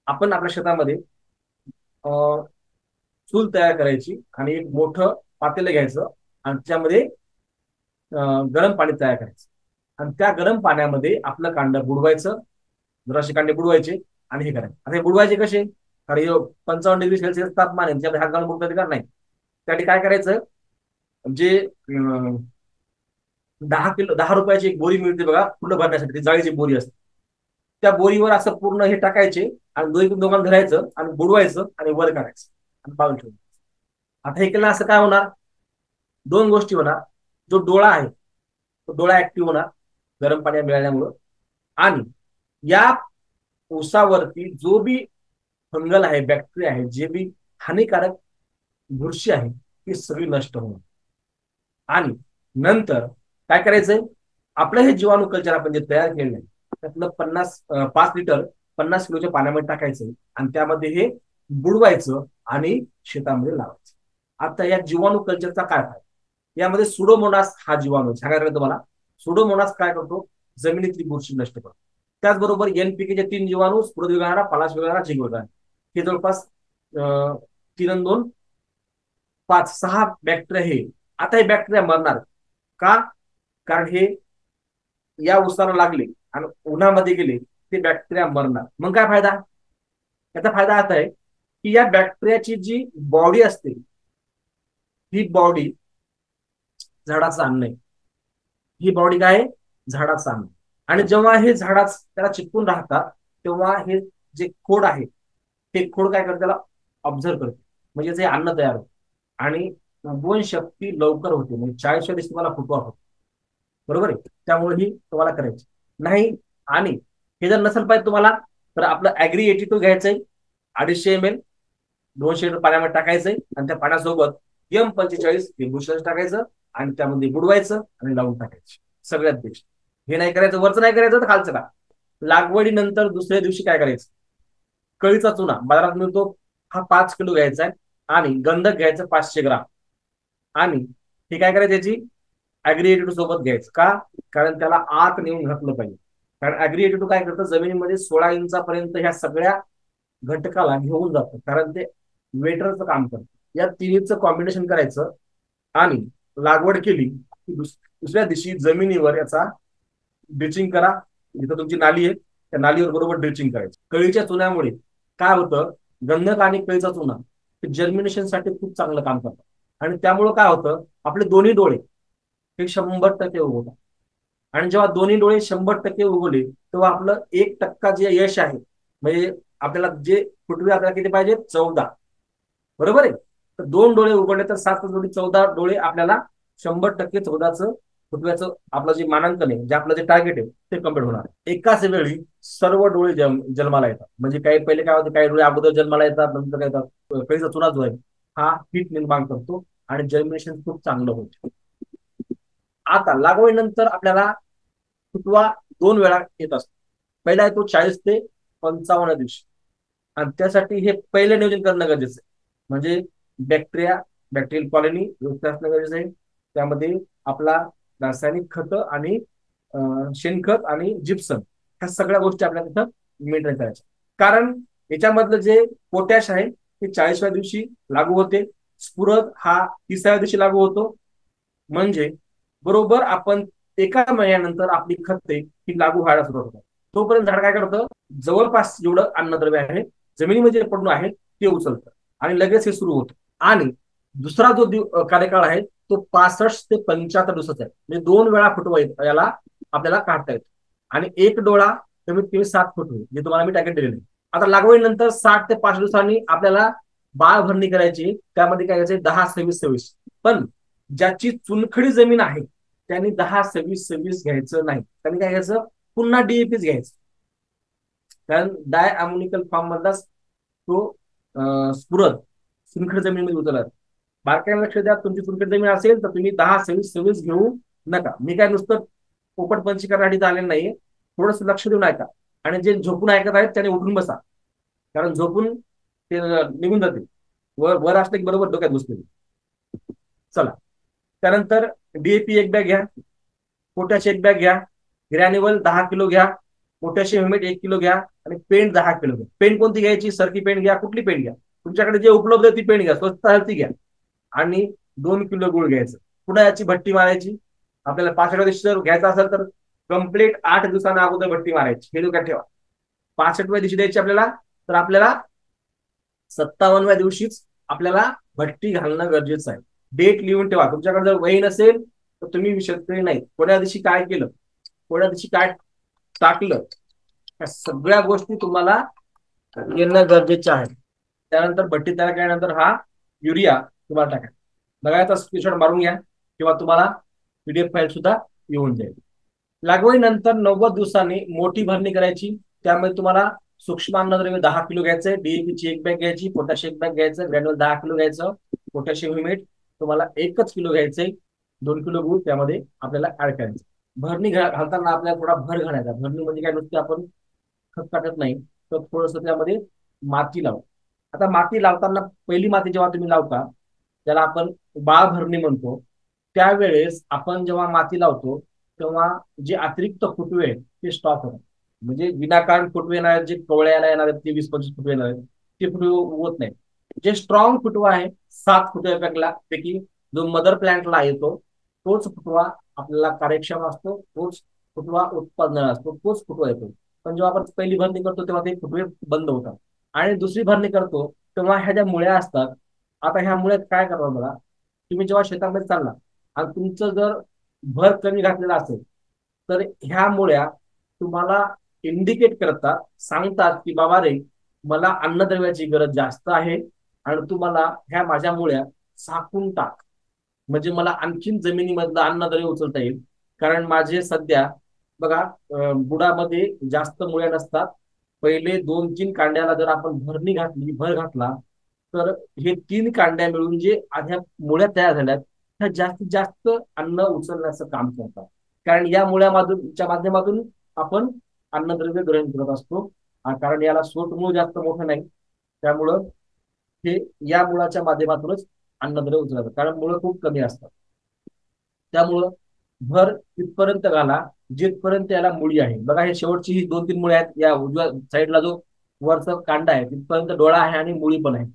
Speaker 1: आपण आपल्या शेतामध्ये चूल तयार करायची आणि एक मोठं पातेलं घ्यायचं आणि त्याच्यामध्ये गरम पाणी तयार करायचं, आणि त्या गरम पाण्यामध्ये आपलं कांड बुडवायचं, जराशी कांडे बुडवायचे आणि हे करायचं. आता हे बुडवायचे कसे? कारण 55 डिग्री सेल्सिअस तापमान आहे, त्याच्यामध्ये हात घालून बुडतं का नाही. त्यासाठी काय करायचं, जे 10 रुपयाची एक बोरी मिळते बघा फुलं भरण्यासाठी, ती जाळीची बोरी असते. त्या बोरीवर असं पूर्ण हे टाकायचे आणि दोघांना धरायचं आणि बुडवायचं आणि वर काढायचं आणि पाळून ठेवायचं. आता हे केलं असं काय होणार? 2 गोष्टी होणार. जो डोळा आहे तो डोळा ऍक्टिव्ह होणार गरम पाणी मिळाल्यामुळं, आणि या ऊसावरती जो बी फंगल आहे, बॅक्टेरिया आहे, जे बी हानिकारक बुरशी आहे, ती सगळी नष्ट होणार. आणि नंतर काय करायचंय, आपलं हे जीवाणू कल्चर आपण जे तयार केलेलं आहे त्यातलं 5 लिटर 50 किलोच्या पाण्यामध्ये टाकायचं आणि त्यामध्ये हे बुडवायचं आणि शेतामध्ये लावायचं. आता या जीवाणू कल्चरचा काय फायदा? यामध्ये सुडोमोनास हा जीवाणू सांगायला तुम्हाला. सुडोमोनास काय करतो? जमिनीतली बुरशी नष्ट करतो. त्याचबरोबर NPK 3 जीवाणू, स्फुरद विरघळणारा, पलाश विरघळणारा, झिंग विरघळणारा, हे जवळपास 3 आणि 2 5 6 बॅक्टेरिया हे. आता हे बॅक्टेरिया मरणार का? कारण हे या उसाला लागले आणि उन्हामध्ये गेले, ते बॅक्टेरिया मरणार. मग काय फायदा? याचा फायदा असा आहे की या बॅक्टेरियाची जी बॉडी असते, ही बॉडी झाडाचं अन्न आहे. ही बॉडी काय आहे? झाडाचं अन्न. आणि जेव्हा हे झाडाच त्याला चिपकून राहतात, तेव्हा हे जे खोड आहे, हे खोड काय करते? त्याला ऑब्झर्व करते, म्हणजे जे अन्न तयार होते आणि उगवण शक्ती लवकर होते. म्हणजे 40व्या दिवशी तुम्हाला फुटवा होतो, बरोबर आहे. त्यामुळे ही तुम्हाला करायची नाही. आणि हे जर नसेल पाहिजे तुम्हाला, तर आपलं ऍग्री 82 घ्यायचंय, 250 ml 200 लिटर पाण्यामध्ये टाकायचंय आणि त्या पाण्यासोबत M45 हे बुरशीनाशक टाकायचं आणि त्यामध्ये बुडवायचं आणि लावून टाकायचं. सगळ्यात बेस्ट. हे नाही करायचं, वरचं नाही करायचं तर खालचं का. लागवडीनंतर दुसऱ्या दिवशी काय करायचं, कळीचा चुना बाजारात मिळतो, हा 5 किलो घ्यायचा आहे आणि गंधक घ्यायचं 500 ग्राम. आणि हे काय करायचं, याची ऍग्री 82 सोबत घ्यायचं का? कारण त्याला आत नेऊन घातलं पाहिजे. कारण ऍग्री 82 काय करतं, जमिनीमध्ये 16 इंचापर्यंत ह्या सगळ्या घटकाला घेऊन जातं, कारण ते वेटरचं काम करतं. या तिन्हीचं कॉम्बिनेशन करायचं आणि लागवड केली की दुसऱ्या दिवशी जमिनीवर याचा ड्रिचिंग करा. जिथं तुमची नाली आहे त्या नालीवर बरोबर ड्रिचिंग करायचं. कळीच्या चुन्यामुळे काय होतं, गंधक आणि कळीचा चुना जर्मिनेशन साठी खूप चांगलं काम करतात आणि त्यामुळं काय होतं, आपले दोन्ही डोळे हे 100% उगवतात. आणि जेव्हा दोन्ही डोळे 100% उगवले तेव्हा आपलं 1% जे यश आहे, म्हणजे आपल्याला जे फुटवे आपल्याला किती पाहिजे, 14. बरोबर आहे. तर दोन डोळे उघडले तर 7 जोडी 14 डोळे आपल्याला 100% 14चं फुटव्याचं आपलं जे मानांकन आहे, जे आपलं जे टार्गेट आहे ते कम्प्लीट होणार. एकाच वेळी सर्व डोळे जन्माला येतात. म्हणजे काही पहिले काय होते, काही डोळे अगोदर जन्माला येतात, नंतर काय येतात. कैचा चुना जो आहे हा हिट निर्माण करतो आणि जर्मिनेशन खूप चांगलं होतं. आता लागवडीनंतर आपल्याला फुटवा 2 वेळा येत असतो. पहिला येतो 40 ते 55 दिवशी, आणि त्यासाठी हे पहिले नियोजन करणं गरजेचं आहे. म्हणजे बॅक्टेरियल कॉलनी व्यवस्थित असणं गरजेचं आहे. त्यामध्ये आपला रासायनिक खत आणि शेणखत आणि जिप्सम, ह्या सगळ्या गोष्टी आपल्याला तिथं मेंटेन करायच्या. कारण याच्यामधलं जे पोटॅश आहे ते 40व्या दिवशी लागू होते, स्फुरद हा 30व्या दिवशी लागू होतो. म्हणजे बरोबर आपण एका महिन्यानंतर आपली खते ही लागू व्हायला सुरुवात होतात. तोपर्यंत झाड काय करतं, जवळपास जेवढं अन्नद्रव्य आहे जमिनीमध्ये पडून आहे ते उचलतं आणि लगेच हे सुरू होतं. आणि दुसरा जो कार्यकाळ आहे तो 65 ते 75 दिवसाचा आहे. म्हणजे 2 वेळा फुटवा याला आपल्याला काढता येतो. आणि एक डोळा कमीत कमी 7 फुट होईल, जे तुम्हाला मी टार्गेट दिलेलं आहे. आता लागवडीनंतर 60 ते 5 दिवसांनी आपल्याला बाळ भरणी करायची. त्यामध्ये काय करायचे, 10-26-26. पण ज्याची चुनखडी जमीन आहे त्यांनी 10-26-26 घ्यायचं नाही. त्यांनी काय घ्यायचं, पुन्हा डीएपीच घ्यायचं. कारण डाय अमोनिकल फॉर्म मधला तो स्फुरद चुनखडी जमिनीमध्ये उतरला. बारकाईने लक्ष द्या, तुमची चुनखडी जमीन असेल तर तुम्ही 10-26-26 घेऊ नका. मी काय नुसतं पोपटपंची करण्यासाठी आलेलं नाहीये, थोडस लक्ष देऊन ऐका. आणि जे झोपून ऐकत आहेत त्याने उठून बसा, कारण झोपून ते निघून जाते. वर वर असले की बरोबर डोक्यात घुसते. चला, त्यानंतर डीएपी 1 बॅग घ्या, पोटॅश 1 बॅग घ्या, ग्रॅन्युअल 10 किलो घ्या, पोटॅशियम ह्युमेट 1 किलो घ्या, आणि पेंट 10 किलो घ्या. पेंट कोणती घ्यायची, सरकी पेंट घ्या, कुठली पेंट घ्या, तुमच्याकडे जे उपलब्ध आहे ती पेंट घ्या, स्वस्त आहे ती घ्या. आणि 2 किलो गुळ घ्यायचं. पुन्हा याची भट्टी मारायची. आपल्याला 65व्या दिवशी जर घ्यायचा असेल तर कम्प्लीट 8 दिवसांना अगोदर भट्टी मारायची, हे डोक्यात ठेवा. 65व्या दिवशी द्यायची आपल्याला, तर आपल्याला 57व्या दिवशीच आपल्याला भट्टी घालणं गरजेचं आहे. डेट लिहून ठेवा. तुमच्याकडे जर वही नसेल तर तुम्ही शेतकरी नाही. कोण्या दिवशी काय केलं, कोण्या दिवशी काय टाकलं, या सगळ्या गोष्टी तुम्हाला येणं गरजेचं आहे. त्यानंतर भट्टी तयार केल्यानंतर हा युरिया तुम्हाला टाकायचा. बघायचा स्क्रीनशॉट मारून घ्या, किंवा तुम्हाला पीडीएफ फाईल सुद्धा येऊन जाईल. लागवडीनंतर 90 दिवसांनी मोठी भरणी करायची. त्यामध्ये तुम्हाला सूक्ष्म अन्नद्रव्य 10 किलो घ्यायचं, डीएपीची 1 बॅग घ्यायची, पोटॅश 1 बॅग घ्यायचं, ग्रॅन्युअल 10 किलो घ्यायचं, पोटॅशियम ह्युमेट तुम्हाला 1 किलो घ्यायचंय, 2 किलो गुळ त्यामध्ये आपल्याला ऍड करायचं. भरणी घालताना आपल्याला थोडा भर घालायचा. भरणी म्हणजे काय, नुसते आपण खत टाकत नाही, तर थोडस त्यामध्ये माती लावा. आता माती लावताना पहिली माती जेव्हा तुम्ही लावता त्याला आपण बाळ भरणी म्हणतो. त्यावेळेस आपण जेव्हा माती लावतो तेव्हा जे अतिरिक्त फुटवे आहेत ते स्टॉप होतात. म्हणजे विनाकारण फुटवे येणार, जे कवळ्याला येणार आहेत, ते 20-25 फुटवे येणार आहेत, ते फुटवे उगवत नाही. जे स्ट्रॉंग फुटवा आहे 7 फुटव्यापैकी जो मदर प्लांटला येतो तोच फुटवा आपल्याला कार्यक्षम असतो, तोच फुटवा उत्पादन असतो, तोच फुटवा येतो. पण जेव्हा आपण पहिली भरणी करतो तेव्हा ते फुटवे बंद होतात. आणि दुसरी भरणी करतो तेव्हा ह्या ज्या मुळ्या असतात, आता ह्या मुळ्यात काय करावं बघा, तुम्ही जेव्हा शेतामध्ये चालला आणि तुमचं जर भर कमी घातलेला असेल तर ह्या मुळ्या तुम्हाला इंडिकेट करतात, सांगतात की बाबा रे, मला अन्नद्रव्याची गरज जास्त आहे आणि तुम्हाला ह्या माझ्या मुळ्या साकून टाक. म्हणजे मला आणखीन जमिनीमधलं अन्नद्रव्य उचलता येईल. कारण माझे सध्या बघा, बुडामध्ये जास्त मुळ्या नसतात. पहिले 2-3 कांड्याला जर आपण भरणी घातली, भर घातला, तर हे 3 कांड्या मिळून जे आध्या मुळ्या तयार झाल्यात ह्या जास्तीत जास्त अन्न उचलण्याचं काम करतात. कारण या मुळ्यामधूनच्या माध्यमातून आपण अन्नद्रव्य ग्रहण करत असतो. कारण याला स्रोत मूळ जास्त मोठं नाही, त्यामुळं हे या मुळाच्या माध्यमातूनच अन्नद्रव्य उचलतात, कारण मुळं खूप कमी असतात. त्यामुळं भर तिथपर्यंत घाला जिथपर्यंत याला मुळी आहे. बघा, हे शेवटची ही 2-3 मुळी आहेत. या उजव्या साईडला जो वरचा कांडा आहे तिथपर्यंत डोळा आहे आणि मुळी पण आहे.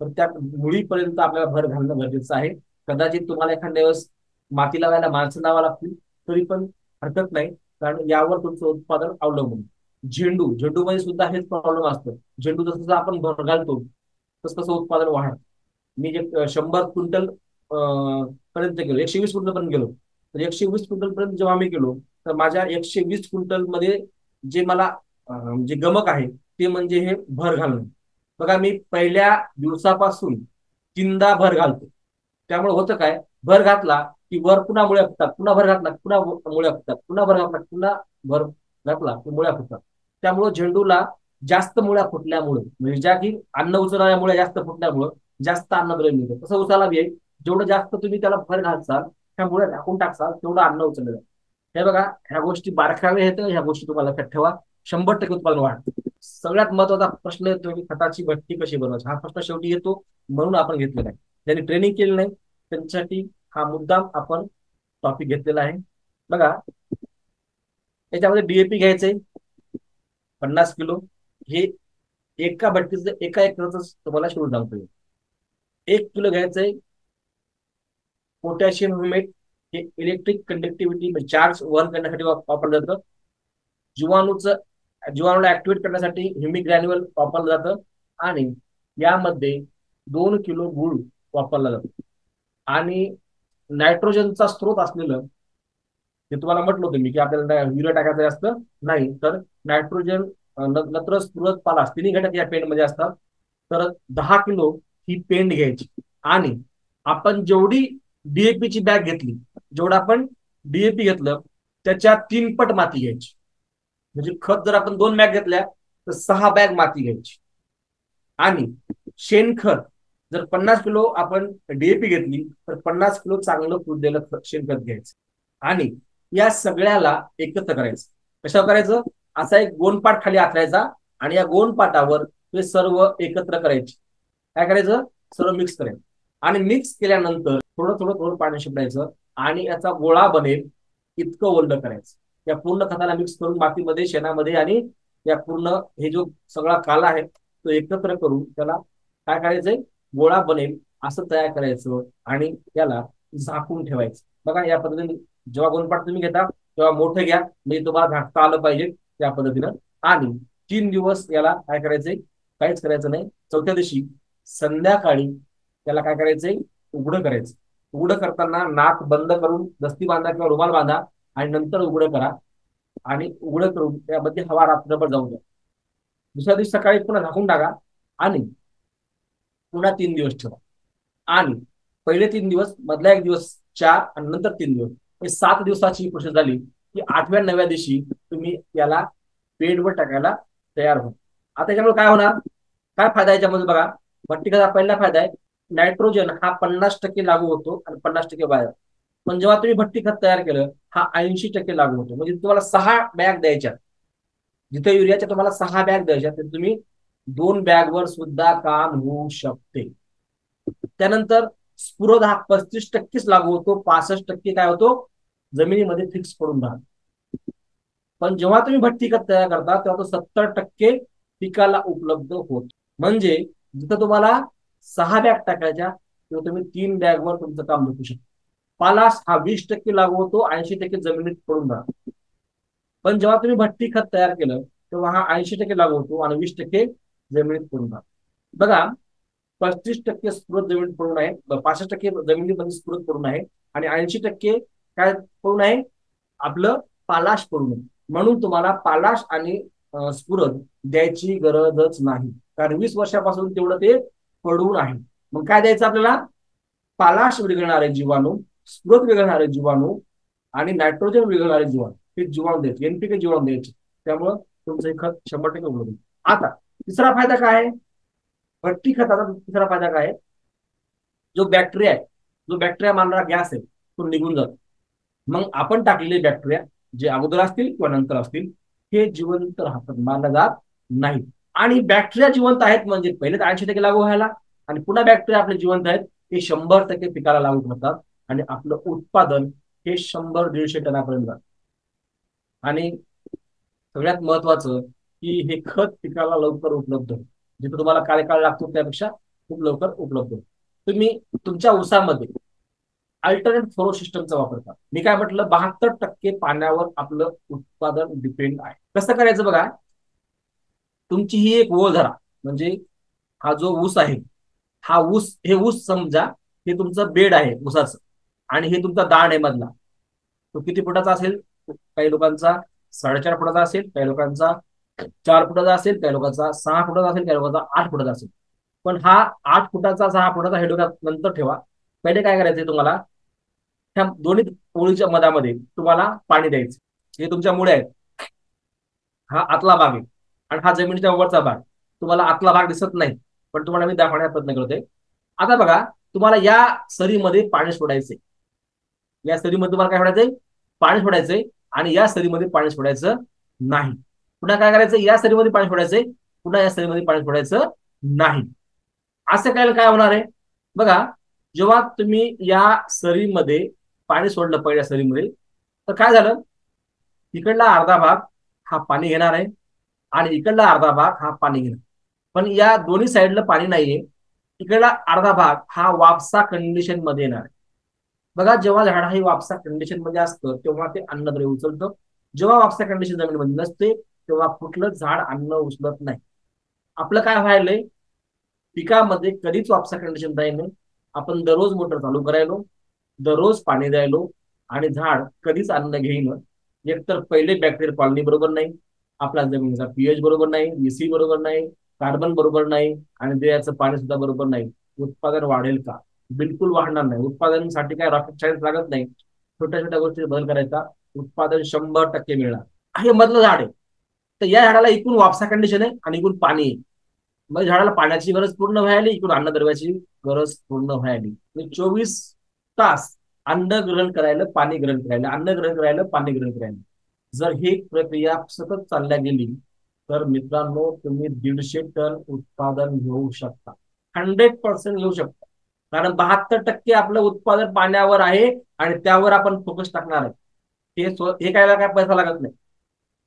Speaker 1: तर त्या मुळीपर्यंत आपल्याला भर घालणं गरजेचं आहे. कदाचित तुम्हाला एखाद्या वेळेस माती लावायला माणसं लावा लागतील, तरी पण हरकत नाही, कारण यावर तुमचं उत्पादन अवलंबून. झेंडूमध्ये सुद्धा हेच प्रॉब्लेम असतो. झेंडू जसं जसं आपण भर घालतो तसं तसं उत्पादन वाढतं. मी जे 100 क्विंटल पर्यंत गेलो, 120 क्विंटल पर्यंत गेलो. तर 120 क्विंटल पर्यंत जेव्हा मी गेलो, तर माझ्या 120 क्विंटल मध्ये जे मला जे गमक आहे ते म्हणजे हे भर घालणं. बघा, मी पहिल्या दिवसापासून 3दा भर घालतो. त्यामुळे होतं काय, भर घातला की वर पुन्हा मुळ्या फुटतात, पुन्हा भर घातला पुन्हा मुळ्या फुटतात, पुन्हा भर घातला पुन्हा भर घातला की मुळ्या फुटतात. त्यामुळे झेंडूला जास्त मुळ्या फुटल्यामुळे, म्हणजे ज्या की अन्न उचलणाऱ्या मुळ्या जास्त फुटल्यामुळे जास्त अन्नद्रव्य मिळतं. तसं उसाला बी आहे, जेवढं जास्त तुम्ही त्याला भर घालसाल, त्यामुळे झाकून टाकसाल, तेवढं अन्न उचललं जातं. हे बघा, ह्या गोष्टी बारकावे येतं, ह्या गोष्टी तुम्हाला लक्षात ठेवा. 100% उत्पादन वाढतं. सगळ्यात महत्वाचा प्रश्न येतो की खताची भट्टी कशी बनवायची, हा प्रश्न शेवटी येतो. म्हणून आपण घेतलेला आहे. ज्यांनी ट्रेनिंग केली नाही त्यांच्यासाठी हा मुद्दाम आपण टॉपिक घेतलेला आहे. बघा, याच्यामध्ये डीएपी घ्यायचंय 50 किलो. हे एका भट्टीचं एका एकरच तुम्हाला शेवट सांगतोय. 1 किलो घ्यायचंय पोटॅशियम ह्युमेट. हे इलेक्ट्रिक कंडक्टिव्हिटी म्हणजे चार्ज वहन करण्यासाठी वापरलं जातं. जीवाणूला ऍक्टिव्हेट करण्यासाठी ह्युमिक ग्रॅन्युअल वापरलं जातं. आणि यामध्ये 2 किलो गुळ वापरला जातो. आणि नायट्रोजनचा स्रोत असलेलं, ते तुम्हाला म्हटलं होतं मी की आपल्याला युरिया टाकायचं असतं नाही, तर नायट्रोजन, नत्र, स्फुरद, पालाश तिन्ही घटक या पेंडमध्ये असतात. तर 10 किलो ही पेंड घ्यायची. आणि आपण जेवढी डीएपीची बॅग घेतली, जेवढं आपण डीएपी घेतलं त्याच्या 3 पट माती घ्यायची. म्हणजे खत जर आपण 2 बॅग घेतल्या तर 6 बॅग माती घ्यायची. आणि शेणखत जर 50 किलो आपण डीएपी घेतली तर 50 किलो चांगलं फुललेलं शेणखत घ्यायचं. आणि या सगळ्याला एकत्र करायचं. कशावर करायचं, असा एक गोणपाट खाली आखरायचा आणि या गोणपाटावर ते सर्व एकत्र करायचे. काय करायचं, सर्व मिक्स करायचं. आणि मिक्स केल्यानंतर थोडं थोडं थोडं पाणी शिंपडायचं आणि याचा गोळा बनेल इतकं ओलं करायचं. या पूर्ण खताला मिक्स करून मातीमध्ये, शेणामध्ये आणि या पूर्ण हे जो सगळा काला आहे तो एकत्र करून त्याला काय करायचंय, गोळा बनेल असं तयार करायचं आणि याला झाकून ठेवायचं. बघा, या पद्धतीने जेव्हा गोणपाट तुम्ही घेता तेव्हा मोठं घ्या, म्हणजे तुम्हाला झाकता आलं पाहिजे त्या पद्धतीनं. आणि 3 दिवस याला काय करायचंय, काहीच करायचं नाही. चौथ्या दिवशी संध्याकाळी त्याला काय करायचंय, उघडं करायचं. उघडं करताना नाक बंद करून दस्ती बांधा किंवा रुमाल बांधा आणि नंतर उघडं करा. आणि उघडं करून त्यामध्ये हवा रात्रभर जाऊ द्या. दुसऱ्या दिवशी सकाळी पुन्हा झाकून टाका आणि पुन्हा 3 दिवस ठेवा. आणि पहिले 3 दिवस, मधला एक दिवस 4 आणि नंतर 3 दिवस, हे 7 दिवसाची प्रोसेस झाली की 8व्या 9व्या दिवशी तुम्ही याला पेडवर टाकायला तयार हो. आता याच्यामुळे काय होणार, काय फायदा याच्यामध्ये बघा. भट्टीचा पहिला फायदा आहे, नायट्रोजन हा 50% लागू होतो आणि 50% बाहेर. पण जेव्हा तुम्ही भट्टी खत तयार केलं, हा 80% लागू होतो. म्हणजे तुम्हाला 6 बॅग द्यायच्या, जिथे युरियाच्या तुम्हाला 6 बॅग द्यायच्या, तर तुम्ही 2 बॅगवर सुद्धा काम होऊ शकते. त्यानंतर स्फुरद हा 35%च लागू होतो, 65% काय होतो, जमिनीमध्ये फिक्स पडून राहतो. पण जेव्हा तुम्ही भट्टी खत तयार करता तेव्हा तो 70% पिकाला उपलब्ध होतो. म्हणजे जिथं तुम्हाला 6 बॅग टाकायच्या तेव्हा तुम्ही 3 बॅगवर तुमचं काम भेटू शकतो. पालाश हा 20% लागू होतो, 80% जमिनीत पडून राहतो. पण जेव्हा तुम्ही भट्टी खत तयार केलं तेव्हा हा 80% लागू होतो आणि 20% जमिनीत पडून राहतो. बघा, 35% स्फुरद जमिनीत पडून आहे, 65% जमिनीमध्ये स्फुरद पडून आहे आणि 80% काय पडून आहे, आपलं पालाश पडून आहे. म्हणून तुम्हाला पालाश आणि स्फुरद द्यायची गरजच नाही, कारण 20 वर्षापासून तेवढं ते पडून आहे. मग काय द्यायचं आपल्याला, पालाश विरघळणारे जीवाणू, स्फुरद विरघळणारे जीवाणू आणि नायट्रोजन विरघळणारे जीवाणू, हे जीवाणू द्यायचे, एनपीके जीवाणू द्यायचे. त्यामुळं तुमचं हे खत 100% उपलब्ध. आता तिसरा फायदा काय आहे, भट्टी खताचा तिसरा फायदा काय आहे, जो बॅक्टेरिया मारणारा गॅस आहे तो निघून जातो. मग आपण टाकलेले बॅक्टेरिया जे अगोदर असतील किंवा नंतर असतील हे जिवंत राहतात, मारला जात नाही. आणि बॅक्टेरिया जिवंत आहेत म्हणजे पहिले तर 80% लागू व्हायला, आणि पुन्हा बॅक्टेरिया आपले जिवंत आहेत हे 100% पिकाला लागू करतात. आणि आपलं उत्पादन हे 100-150 टनापर्यंत जातं. आणि सगळ्यात महत्वाचं की हे खत पिकाला लवकर उपलब्ध होतं. जिथं तुम्हाला कार्यकाळ लागतो त्यापेक्षा खूप लवकर उपलब्ध होतं. तुम्ही तुमच्या ऊसामध्ये अल्टरनेट फ्लो सिस्टमचा वापर करा. मी काय म्हटलं, 72% पाण्यावर आपलं उत्पादन डिपेंड आहे. कसं करायचं बघा, तुमची ही एक ओळ धरा. म्हणजे हा जो ऊस आहे, हा ऊस, हे ऊस समजा हे तुमचं बेड आहे ऊसाचं आणि हे तुमचा दांड आहे मधला, तो किती फुटाचा असेल? काही लोकांचा 4.5 फुटाचा असेल, काही लोकांचा 4 फुटाचा असेल, काही लोकांचा 6 फुटाचा असेल, काही लोकांचा 8 फुटाचा असेल. पण हा 8 फुटाचा 6 फुटाचा हे डोक्यात नंतर ठेवा. पहिले काय करायचंय तुम्हाला, ह्या दोन्ही ओळीच्या मधामध्ये तुम्हाला पाणी द्यायचं. हे तुमच्या मुळे आहेत, हा आतला भाग आहे आणि हा जमिनीच्या वरचा भाग. तुम्हाला आतला भाग दिसत नाही, पण तुम्हाला मी दाखवण्याचा प्रयत्न करतोय. आता बघा, तुम्हाला या सरीमध्ये पाणी सोडायचंय. या सरीमध्ये तुम्हाला काय सोडायचंय? पाणी सोडायचंय. आणि या सरीमध्ये पाणी सोडायचं नाही. पुन्हा काय करायचं? या सरीमध्ये पाणी सोडायचंय, पुन्हा या सरीमध्ये पाणी सोडायचं नाही. असं काय काय होणार आहे बघा, जेव्हा तुम्ही या सरीमध्ये पाणी सोडलं पहिल्या सरीमध्ये, तर काय झालं? इकडला अर्धा भाग हा पाणी घेणार आहे आणि इकडला अर्धा भाग हा पाणी घेणार. पण या दोन्ही साईडला पाणी नाहीये. इकडला अर्धा भाग हा वापसा कंडिशन मध्ये येणार आहे. बघा, जेव्हा झाड हे वापसा कंडिशन मध्ये असतं तेव्हा ते अन्नद्रव्य उचलतं. जेव्हा वापसा कंडिशन जमिनीमध्ये नसते तेव्हा कुठलं झाड अन्न उचलत नाही. आपलं काय व्हायलंय, पिकामध्ये कधीच वापसा कंडिशन नाही. आपण दररोज मोटर चालू करायलो, दररोज पाणी द्यायलो आणि झाड कधीच अन्न घेईन. एकतर पहिले बॅक्टेरियल कॉलनी बरोबर नाही, आपल्या जमिनीचा पीएच बरोबर नाही, ईसी बरोबर नाही, कार्बन बरोबर नाही आणि द्यायचं पाणी सुद्धा बरोबर नाही. उत्पादन वाढेल का? बिलकुल वाढणार नाही. उत्पादनासाठी काय रॉकेट सायन्स लागत नाही. छोट्या छोट्या गोष्टी बदल करायचा, उत्पादन 100% मिळणार. हे मधलं झाड आहे, तर या झाडाला इकून वापसा कंडिशन आहे आणि इकून पाणी आहे. मग झाडाला पाण्याची गरज पूर्ण व्हायली, इकडून अन्नद्रव्याची गरज पूर्ण व्हायली. 24 तास अन्न ग्रहण करायला, पाणी ग्रहण करायला, अन्न ग्रहण करायला, पाणी ग्रहण करायला. जर ही प्रक्रिया सतत चालल्या गेली तर मित्रांनो, तुम्ही 150 टन उत्पादन घेऊ शकता. 100% घेऊ शकता. कारण 72% आपलं उत्पादन पाण्यावर आहे आणि त्यावर आपण फोकस टाकणार आहे. हे काय पैसा लागत नाही.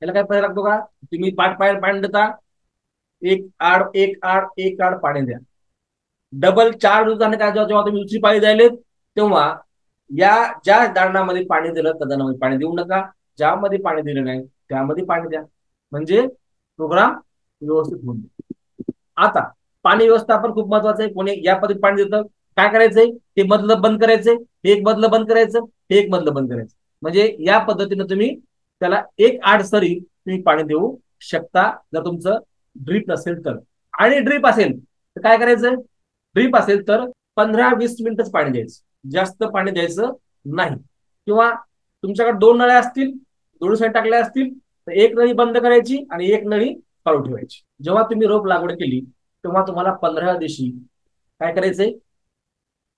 Speaker 1: याला काय पैसा लागतो का? तुम्ही पाणी देता, एक आड पाणी द्या. डबल 4 दिवसांनी काय, जेव्हा तुम्ही दुसरी पाणी द्यायले तेव्हा या ज्या दारणामध्ये पाणी दिलं त्या दारणामध्ये पाणी देऊ नका, ज्यामध्ये पाणी दिलं नाही त्यामध्ये पाणी द्या. म्हणजे प्रोग्राम व्यवस्थित होऊन जाईल. आता पाणी व्यवस्थापन खूप महत्वाचं आहे. कोणी या पद्धतीत पाणी देतं, काय करायचंय? ते मधलं बंद करायचंय, हे एक मधलं बंद करायचं, हे एक मधलं बंद करायचं. म्हणजे या पद्धतीने तुम्ही त्याला एक आड सरी तुम्ही पाणी देऊ शकता, जर तुमचं ड्रीप नसेल तर. आणि ड्रीप असेल तर काय करायचं? ड्रीप असेल तर 15-20 मिनिटच पाणी द्यायचं, जास्त पाणी द्यायचं नाही. किंवा तुमच्याकडे 2 नळ्या असतील, दोन्ही साईड टाकल्या असतील, तर एक नळी बंद करायची आणि एक नळी चालू ठेवायची. जेव्हा तुम्ही रोप लागवड केली तेव्हा तुम्हाला 15 दिवशी काय करायचंय?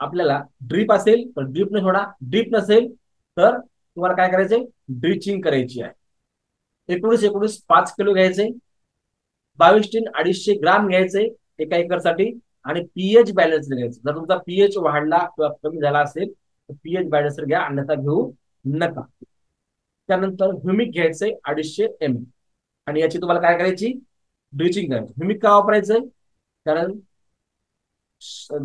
Speaker 1: आपल्याला ड्रीप असेल तर ड्रीपने सोडा, ड्रीप नसेल तर तुम्हाला काय करायचंय? ड्रिचिंग करायची आहे. 19 5 किलो घ्यायचे, 22 टीन 250 ग्राम घ्यायचे एका एकरसाठी. आणि पीएच बॅलन्स घ्यायचं. जर तुमचा पीएच वाढला किंवा कमी झाला असेल तर पीएच बॅलन्सर घ्या, अन्यथा घेऊ नका. त्यानंतर ह्युमिक घ्यायचंय 250 ml. आणि याची तुम्हाला काय करायची? ड्रिचिंग करायची. ह्युमिक का वापरायचंय? कारण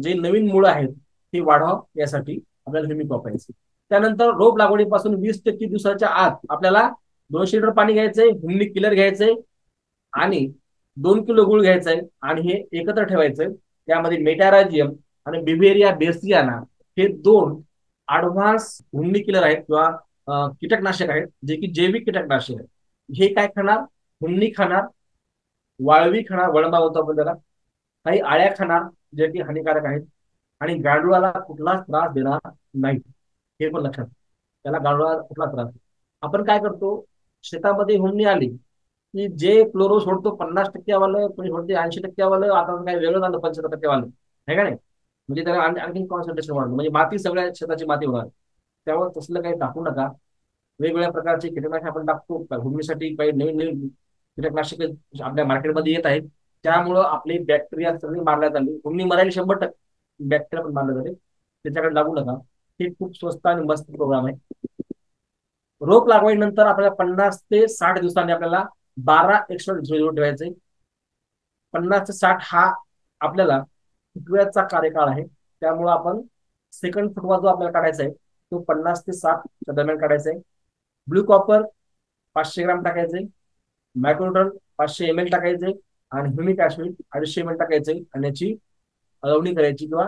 Speaker 1: जे नवीन मुळं आहेत ते वाढावं यासाठी आपल्याला ह्युमिक वापरायचं. त्यानंतर रोप लागवडीपासून 20-25 दिवसाच्या आत आपल्याला 200 लिटर पाणी घ्यायचंय, ह्युमिक किलर घ्यायचंय आणि 2 किलो गुळ घ्यायचंय आणि हे एकत्र ठेवायचंय. त्यामध्ये मेटाराजियम आणि बिव्हेरिया बेसियाना हे 2 ऍडव्हान्स हुंडी किलर आहेत किंवा कीटकनाशक आहेत, जे की जैविक कीटकनाशक आहेत. हे काय खाणार? हुंडी खाणार, वाळवी खाणार, वळंबा होतो आपण त्याला, काही आळ्या खाणार जे की हानिकारक आहेत, आणि गांडुळाला कुठलाच त्रास देणार नाही. हे पण लक्षात, त्याला गांडुळाला कुठला त्रास. आपण काय करतो, शेतामध्ये हुंडी आली की जे क्लोरो सोडतो 50% वालं, कोणी सोडते 80% वालं, आता काय वेगळं झालं 75% वालं, आहे का नाही? म्हणजे त्याला आणखी कॉन्सन्ट्रेशन वाढलं, म्हणजे माती सगळ्या शेताची माती होणार. त्यावर तसलं काही टाकू नका. वेगवेगळ्या प्रकारचे कीटकनाशक आपण टाकतो भूमीसाठी, काही नवीन नवीन कीटकनाशक आपल्या मार्केटमध्ये येत आहेत. त्यामुळं आपली बॅक्टेरिया सगळी मारण्यात आली. भूमी मरायला 100% बॅक्टेरिया पण मारले जाते, त्याच्याकडे लागू नका. हे खूप स्वस्त आणि मस्त प्रोग्राम आहे. रोप लागवडीनंतर आपल्याला 50 ते 60 दिवसांनी आपल्याला 12 एक्स्ट्रा ठेवायचे. 50 ते 60 हा आपल्याला फुटव्याचा कार्यकाळ आहे. त्यामुळे आपण सेकंड फुटवा जो आपल्याला काढायचा आहे तो 50 ते 60 दरम्यान काढायचा आहे. ब्लू कॉपर 500 ग्राम टाकायचे, मायक्रोन्यूट्रॉन 500 ml टाकायचे आणि ह्युमिक ऍसिड 250 ml टाकायचे आणि याची अळवणी करायची किंवा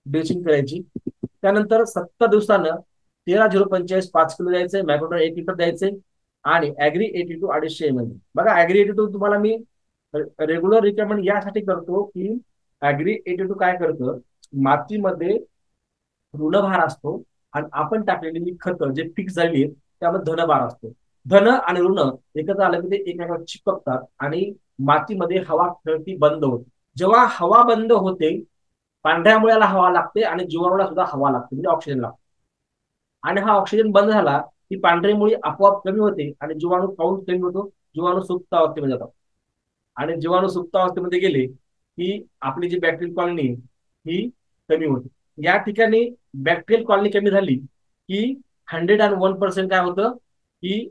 Speaker 1: ड्रेसिंग करायची. त्यानंतर 70 दिवसानं 13,045 5 किलो द्यायचे, मॅक्रोन्यूट्रन 1 लिटर द्यायचे आणि ॲग्री 82 250 ml. बघा ॲग्री 82 तुम्हाला मी रेग्युलर रिकमेंड यासाठी करतो की ॲग्री 82 काय करतं, मातीमध्ये ऋणभार असतो आणि आपण टाकलेली खतं जे फिक्स झालेली आहेत त्यामध्ये धनभार असतो. धन आणि ऋण एकत्र आलं की ते एकमेकांना चिपकतात आणि मातीमध्ये हवा खेळती बंद होते. जेव्हा हवा बंद होते, पांढऱ्या मुळ्याला हवा लागते आणि जीवाणूला सुद्धा हवा लागते, म्हणजे ऑक्सिजन लागतो. आणि हा ऑक्सिजन बंद झाला की पांढरी मुळी आपोआप कमी होते आणि जीवाणू काउंट कमी होतो, जीवाणू सुप्त अवस्थेमध्ये जातात. आणि जीवाणू सुप्त अवस्थेमध्ये गेले की आपली जी बॅक्टेरियल कॉलनी ही कमी होते. या ठिकाणी बॅक्टेरियल कॉलनी कमी झाली की 101% काय होतं की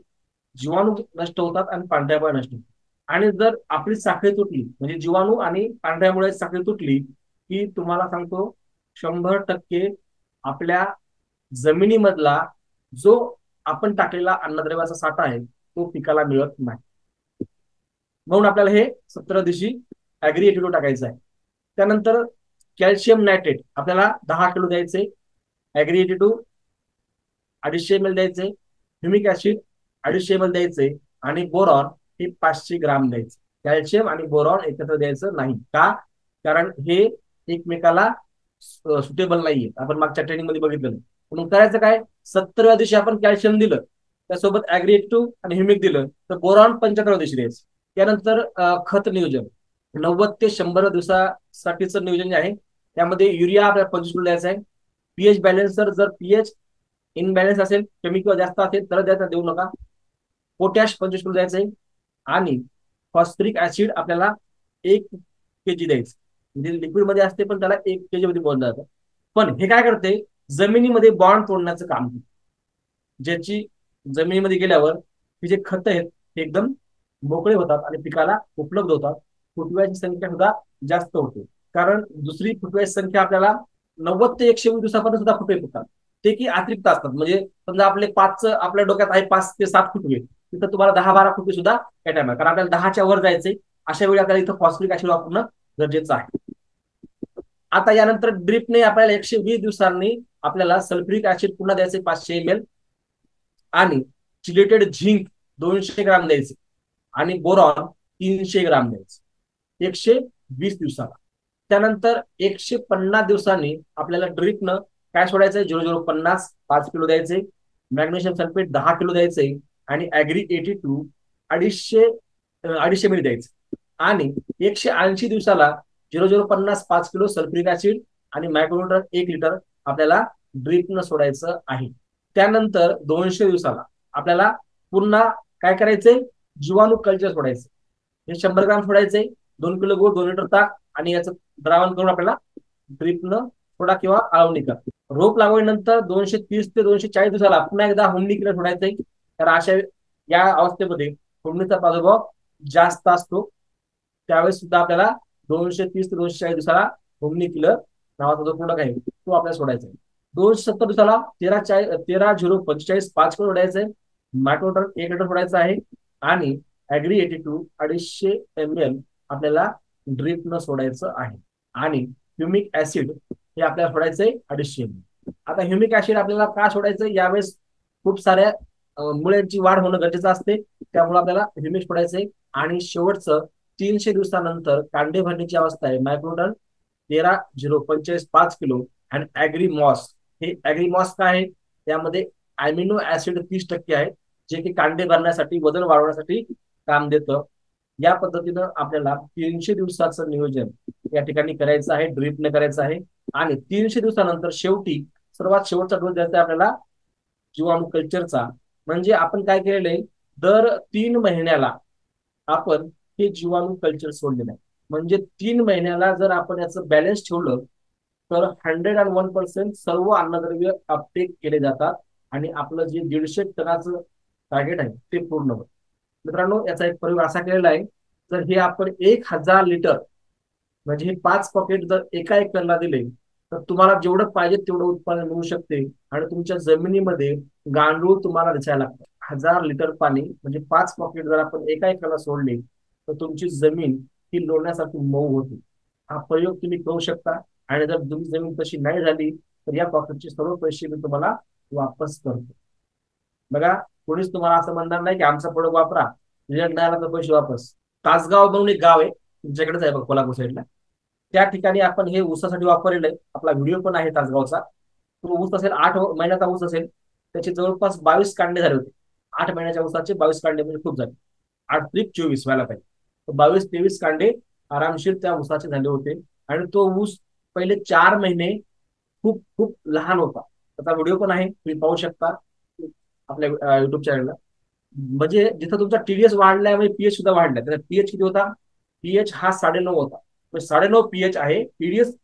Speaker 1: जीवाणू नष्ट होतात आणि पांढऱ्या मुळ्या नष्ट होतात. आणि जर आपली साखळी तुटली, म्हणजे जीवाणू आणि पांढऱ्यामुळे साखळी तुटली की तुम्हाला सांगतो 100% आपल्या जमिनीमधला जो आपण टाकलेला अन्नद्रव्याचा साठा आहे तो पिकाला मिळत नाही. म्हणून आपल्याला हे 17 दिवशी ॲग्री 82 टाकायचं आहे. त्यानंतर कॅल्शियम नायट्रेट आपल्याला 10 किलो द्यायचे, ॲग्री 82 250 ml द्यायचे, ह्युमिक ऍसिड 250 ml द्यायचे आणि बोरॉन हे 500 ग्राम द्यायचे. कॅल्शियम आणि बोरॉन एकत्र द्यायचं नाही का, कारण हे एकमेकाला सुटेबल नाहीये, आपण मागच्या ट्रेनिंग मध्ये बघितलं. म्हणून करायचं काय, 70व्या दिवशी आपण कॅल्शियम दिलं, त्यासोबत ॲग्री 82 आणि ह्युमिक दिलं, तर बोरॉन 75व्या दिवशी द्यायचं. त्यानंतर खत नियोजन 90 ते 100 दिवसासाठीचं नियोजन जे आहे त्यामध्ये युरिया आपल्याला 25 किलो द्यायचा आहे. पीएच बॅलन्सर जर पीएच इनबॅलन्स असेल, कमी किंवा जास्त असेल तर द्यायचा, देऊ नका. पोटॅश 25 किलो द्यायचं आहे आणि फॉस्फरिक ऍसिड आपल्याला 1 kg द्यायचं. म्हणजे लिक्विड मध्ये असते पण त्याला 1 kg मध्ये बोललं जातं. पण हे काय करते, जमिनीमध्ये बॉन्ड तोडण्याचं काम करते, ज्याची जमिनीमध्ये गेल्यावर हे जे खत आहेत ते एकदम मोकळे होतात आणि पिकाला उपलब्ध होतात. फुटव्याची संख्या सुद्धा जास्त होते, कारण दुसरी फुटव्याची संख्या आपल्याला 90 ते 120 दिवसापर्यंत सुद्धा फुटवे फुटतात, ते की अतिरिक्त असतात. म्हणजे समजा आपले 5 आपल्या डोक्यात आहे 5 ते 7 फुटवे, तिथं तुम्हाला 10-12 फुटवे सुद्धा या टायमाला, कारण आपल्याला 10च्या वर जायचे, अशा वेळी आपल्याला इथं फॉस्फरिक ऍसिड वापरणं गरजेचं आहे. आता यानंतर ड्रिपने आपल्याला 120 दिवसांनी आपल्याला सल्फ्युरिक ऍसिड पुन्हा द्यायचे 500 ml आणि चिलेटेड झिंक 200 ग्राम द्यायचे आणि बोरॉन 300 ग्राम द्यायचे 120 दिवसाला. त्यानंतर 150 दिवसांनी आपल्याला ड्रिपनं काय सोडायचंय, 0050 5 किलो द्यायचे, मॅग्नेशियम सल्फेट 10 किलो द्यायचे आणि ॲग्री 82 250 ml द्यायचे. आणि 180 दिवसाला 0050 5 किलो सल्फ्युरिक ऍसिड आणि मायक्रोन्यूट्रन 1 लिटर आपल्याला ड्रिपनं सोडायचं आहे. त्यानंतर 200 दिवसाला आपल्याला पुन्हा काय करायचंय, जीवाणू कल्चर सोडायचं. हे 100 ग्राम सोडायचे, 2 किलो गूळ 2 लिटर ताक आणि याचं द्रावण करून आपल्याला ड्रिपनं थोडा किंवा आळवणी करा. रोप लागवडीनंतर 230 ते 240 दिवसाला पुन्हा एकदा हुंडी किलो सोडायचंय, तर अशा या अवस्थेमध्ये हुंडीचा प्रादुर्भाव जास्त असतो. त्यावेळेस सुद्धा आपल्याला 230 ते 240 दिवसाला हुंडी किलर नावाचा जो प्रोडक्ट आहे तो आपल्याला सोडायचा आहे. 270 दिवसाला 13,045 5 किलो सोडायचंय, मायक्रोन्यूट्रन 1 लिटर सोडायचं आहे आणि ॲग्री 82 250 ml आपल्याला ड्रिपनं सोडायचं आहे. आणि ह्युमिक ऍसिड हे आपल्याला सोडायचंय 250 ml. आता ह्युमिक ऍसिड आपल्याला का सोडायचं, यावेळेस खूप साऱ्या मुळ्यांची वाढ होणं गरजेचं असते, त्यामुळे आपल्याला ह्युमिक सोडायचंय. आणि शेवटचं 300 दिवसानंतर कांडे भरण्याची अवस्था आहे, मायक्रोन्यूट्रन 13,045 5 किलो आणि ॲग्री मॉस. हे ॲग्री मॉस काय आहे, त्यामध्ये अॅमिनो ऍसिड 30% आहे, जे की कांडे भरण्यासाठी वजन वाढवण्यासाठी काम देतं. या पद्धतीनं आपल्याला 300 दिवसाचं नियोजन या ठिकाणी करायचं आहे, ड्रिपने करायचं आहे. आणि 300 दिवसानंतर शेवटी सर्वात शेवटचा डोस द्यायचा आहे आपल्याला जीवाणू कल्चरचा. म्हणजे आपण काय केलेलं आहे, दर 3 महिन्याला आपण हे जीवाणू कल्चर सोडलेलं आहे. म्हणजे 3 महिन्याला जर आपण याचं बॅलन्स ठेवलं तर 101% सर्व अन्नद्रव्य अपटेक केले जातात आणि आपलं जे 150 टनाचं टार्गेट आहे ते पूर्ण होतं. मित्रांनो, याचा एक प्रयोग असा केलेला आहे, जर हे आपण 1000 लिटर म्हणजे हे 5 पॉकेट जर एका एकरला दिले तर तुम्हाला जेवढं पाहिजे तेवढं उत्पादन मिळू शकते आणि तुमच्या जमिनीमध्ये गांडूळ तुम्हाला दिसायला लागतं. 1000 लिटर पाणी म्हणजे 5 पॉकेट जर आपण एका एकरला सोडले तर तुमची जमीन लोण्यासारखी मऊ होती. हा प्रयोग तुम्ही करू शकता. आणि जर तुमची जमीन तशी नाही झाली तर या प्रॉफिटचे सर्व पैसे मी तुम्हाला वापस करतो. बघा, कोणीच तुम्हाला असं म्हणणार नाही की आमचा प्रोडक्ट वापरा, रिझल्ट नाही आला तर पैसे वापस. तासगाव म्हणून एक गाव आहे तुमच्याकडेच आहे बघ, कोल्हापूर साईडला. त्या ठिकाणी आपण हे ऊसासाठी वापरलेलं आहे. आपला व्हिडिओ पण आहे तासगावचा. तो ऊस असेल 8 महिन्याचा ऊस असेल, त्याचे जवळपास 22 कांडे झाले होते. 8 महिन्याच्या ऊसाचे 22 कांडे म्हणजे खूप झाले. 8 त्रिक 24 व्हायला पाहिजे. 22-23 कांडे आरामशीर त्या ऊसाचे झाले होते. आणि तो ऊस पहिले 4 महिने खूप खूप लहान होता. त्याचा व्हिडिओ पण आहे, तुम्ही पाहू शकता आपल्या युट्यूब चॅनलला. म्हणजे जिथं तुमचा टीडीएस वाढलाय म्हणजे पीएच सुद्धा वाढलाय. त्याचा पीएच किती होता? पीएच हा 9.5 होता. 9.5 पीएच आहे, टीडीएस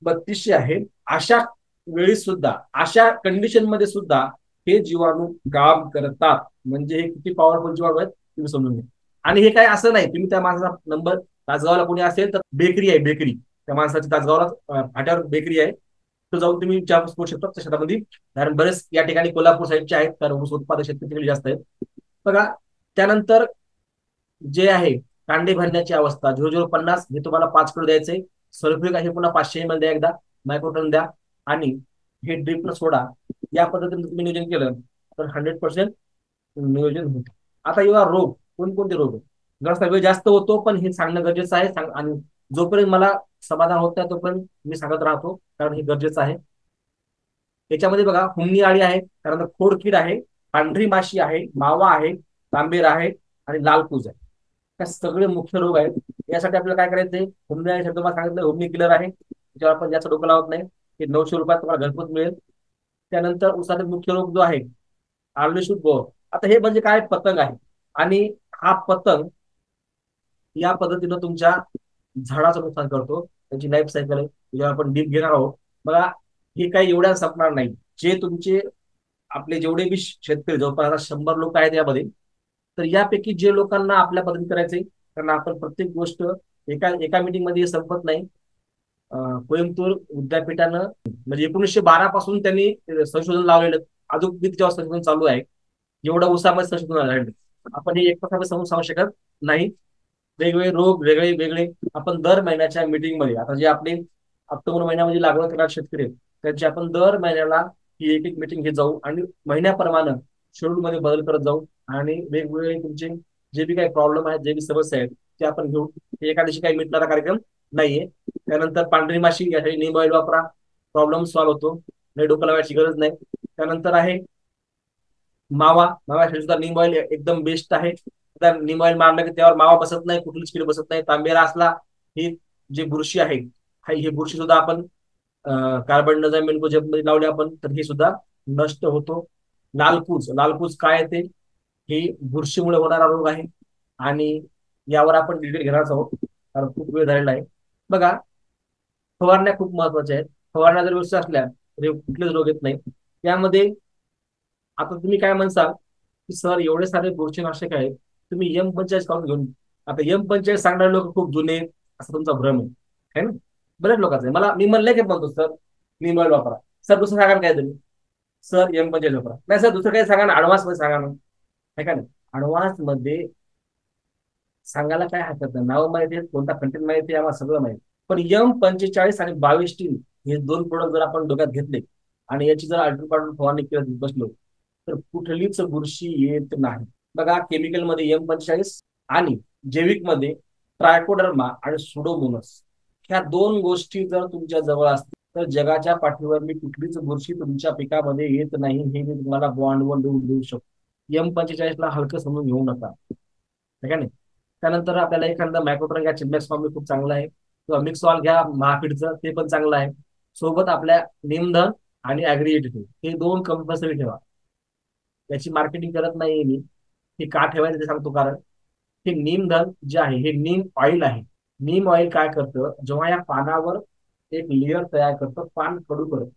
Speaker 1: 3200 आहे. अशा वेळी सुद्धा, अशा कंडिशन मध्ये सुद्धा हे जीवाणू काम करतात. म्हणजे हे किती पॉवरफुल जीवाणू आहेत तुम्ही समजून घ्या. आणि हे काय असं नाही, तुम्ही त्या माणसाचा नंबर, तासगावला कोणी असेल तर बेकरी आहे, बेकरी त्या माणसाची तासगावला फाट्यावर बेकरी आहे. तो जाऊन तुम्ही चहा करू शकता त्या शेतामध्ये. कारण बरेच या ठिकाणी कोल्हापूर साईडचे आहेत, कारण ऊस उत्पादक शेतकरी जास्त आहेत. बघा, त्यानंतर जे आहे कांडे भरण्याची अवस्था 0050 हे तुम्हाला 5 किलो द्यायचंय. सल्फ्युरिक आहे पुन्हा 500 ml द्या एकदा, मायक्रोटन द्या. आणि हे ड्रिपनं सोडा. या पद्धतीने तुम्ही नियोजन केलं तर 100% नियोजन होतं. आता येऊया रोग, कोणकोणते रोग आहेत. जरा सगळे जास्त होतो, पण हे सांगणं गरजेचं आहे. आणि जोपर्यंत मला समाधान होत नाही तोपर्यंत मी सांगत राहतो, कारण हे गरजेचं आहे. याच्यामध्ये बघा, हुमणी आळी आहे, त्यानंतर खोडकीड आहे, पांढरी माशी आहे, मावा आहे, तांबेर आहे आणि लालकूज आहे. हे सगळे मुख्य रोग आहेत. यासाठी आपल्याला काय करायचंय? हुमणी आळीसाठी तुम्हाला सांगितलं हुमणी किलर आहे, त्याच्यावर आपण जास्त डोकं लावत नाही. हे 900 रुपयात तुम्हाला घरपोच मिळेल. त्यानंतर उसाचा मुख्य रोग जो आहे आर्लेशूट बोर. आता हे म्हणजे काय? पतंग आहे. आणि हा पतंग या पद्धतीनं तुमच्या झाडाचं नुकसान करतो. त्याची लाईफ सायकल आहे, त्याच्यावर आपण डीप घेणार आहोत. बघा, हे काही एवढ्या संपणार नाही. जे तुमचे आपले जेवढे बी शेतकरी, जवळपास आता 100 लोक आहेत यामध्ये, तर यापैकी जे लोकांना आपल्या पद्धतीने करायचंय, कारण आपण प्रत्येक गोष्ट एका एका मीटिंग मध्ये संपत नाही. कोइंबतूर विद्यापीठानं म्हणजे 1912 पासून त्यांनी संशोधन लावलेलं, अजून जेव्हा संशोधन चालू आहे. एवढं उसामध्ये संशोधन झालेलं. आपण हे एक प्रकारे समजून सांगू शकत नाही. वेगवेगळे रोग वेगळे वेगळे आपण दर महिन्याच्या मीटिंग मध्ये, आता जे आपले ऑक्टोबर महिन्यामध्ये लागवड करणारे शेतकरी आहेत, त्यांची आपण दर महिन्याला ही एक एक मीटिंग घेत जाऊ आणि महिन्याप्रमाणे शेड्यूल मध्ये बदल करत जाऊ. आणि वेगवेगळे तुमचे जे बी काही प्रॉब्लेम आहेत, जे बी समस्या आहेत, ते आपण घेऊ. हे एका दिवशी काही मिटणारा कार्यक्रम नाहीये. त्यानंतर पांढरी माशी, यासाठी नीम ऑइल वापरा, प्रॉब्लेम सॉल्व्ह होतो. नाही डोकं लावायची गरज नाही. त्यानंतर आहे मावा. माव्यासाठी सुद्धा नीम ऑइल एकदम बेस्ट आहे. नीम ऑइल मारलं की त्यावर मावा बसत नाही, कुठलीच कीड बसत नाही. तांबेरा असला, ही जी बुरशी आहे, ही बुरशी सुद्धा आपण कार्बन मध्ये लावली आपण, तर हे सुद्धा नष्ट होतो. लालकूज, लालकूज काय ते? ही बुरशीमुळे होणारा रोग आहे. आणि यावर आपण डिटेल घेणार आहोत, कारण खूप वेळ झालेला आहे. बघा, फवारण्या खूप महत्वाच्या आहेत. फवारण्या जर व्यवस्थित असल्या तर कुठलेच रोग येत नाही. यामध्ये आता तुम्ही काय म्हणसाल की सर एवढे सारे बुरशीनाशक आहेत, तुम्ही M45 काढून घेऊन. आता M45 सांगणारे लोक खूप जुने आहेत, असा तुमचा भ्रम आहे ना? बरेच लोकांचं आहे. मी म्हणलं की म्हणतो सर नीम ऑइल वापरा. सर दुसरं सांगा ना काय तुम्ही, सर M45 वापरा. नाही सर दुसरं काही सांगा ना, ऍडव्हान्स मध्ये सांगा ना, आहे का नाही? ऍडव्हान्स मध्ये सांगायला काय हरकत नाही. नाव माहिती आहे, कोणता कंटेंट माहिती आहे, आम्हाला सगळं माहिती. पण M45 आणि 22 हे दोन प्रोडक्ट जर आपण डोक्यात घेतले आणि याची जर अल्ट्रा पावडर फवारणी करत बसलो, तर कुठलीच बुरशी येत नाही. बघा, केमिकल मध्ये M45 आणि जैविक मध्ये ट्रायकोडर्मा आणि सुडोमोनस, ह्या दोन गोष्टी जर तुमच्या जवळ असतील तर जगाच्या पाठीवर मी कुठलीच बुरशी तुमच्या पिकामध्ये येत नाही, हे मी तुम्हाला बॉन्डवर लिहून देऊ शकतो. M45 हलकं समजून घेऊ नका, ठीक आहे. त्यानंतर आपल्याला एखादा मायक्रोट्रन घ्या, चिंबॅक्स फॉर्म खूप चांगला आहे, किंवा मिक्स ऑल घ्या महाफीडचं, ते पण चांगलं आहे. सोबत आपल्या निमधन आणि ऍग्रीएट हे दोन कंपल्सरी ठेवा. याची मार्केटिंग करत नाहीये मी, हे का ठेवायचं ते सांगतो. कारण हे नीमधन जे आहे हे नीम ऑइल आहे. नीम ऑइल काय करतं, जेव्हा या पानावर एक लेअर तयार करतं, पान कडू करत,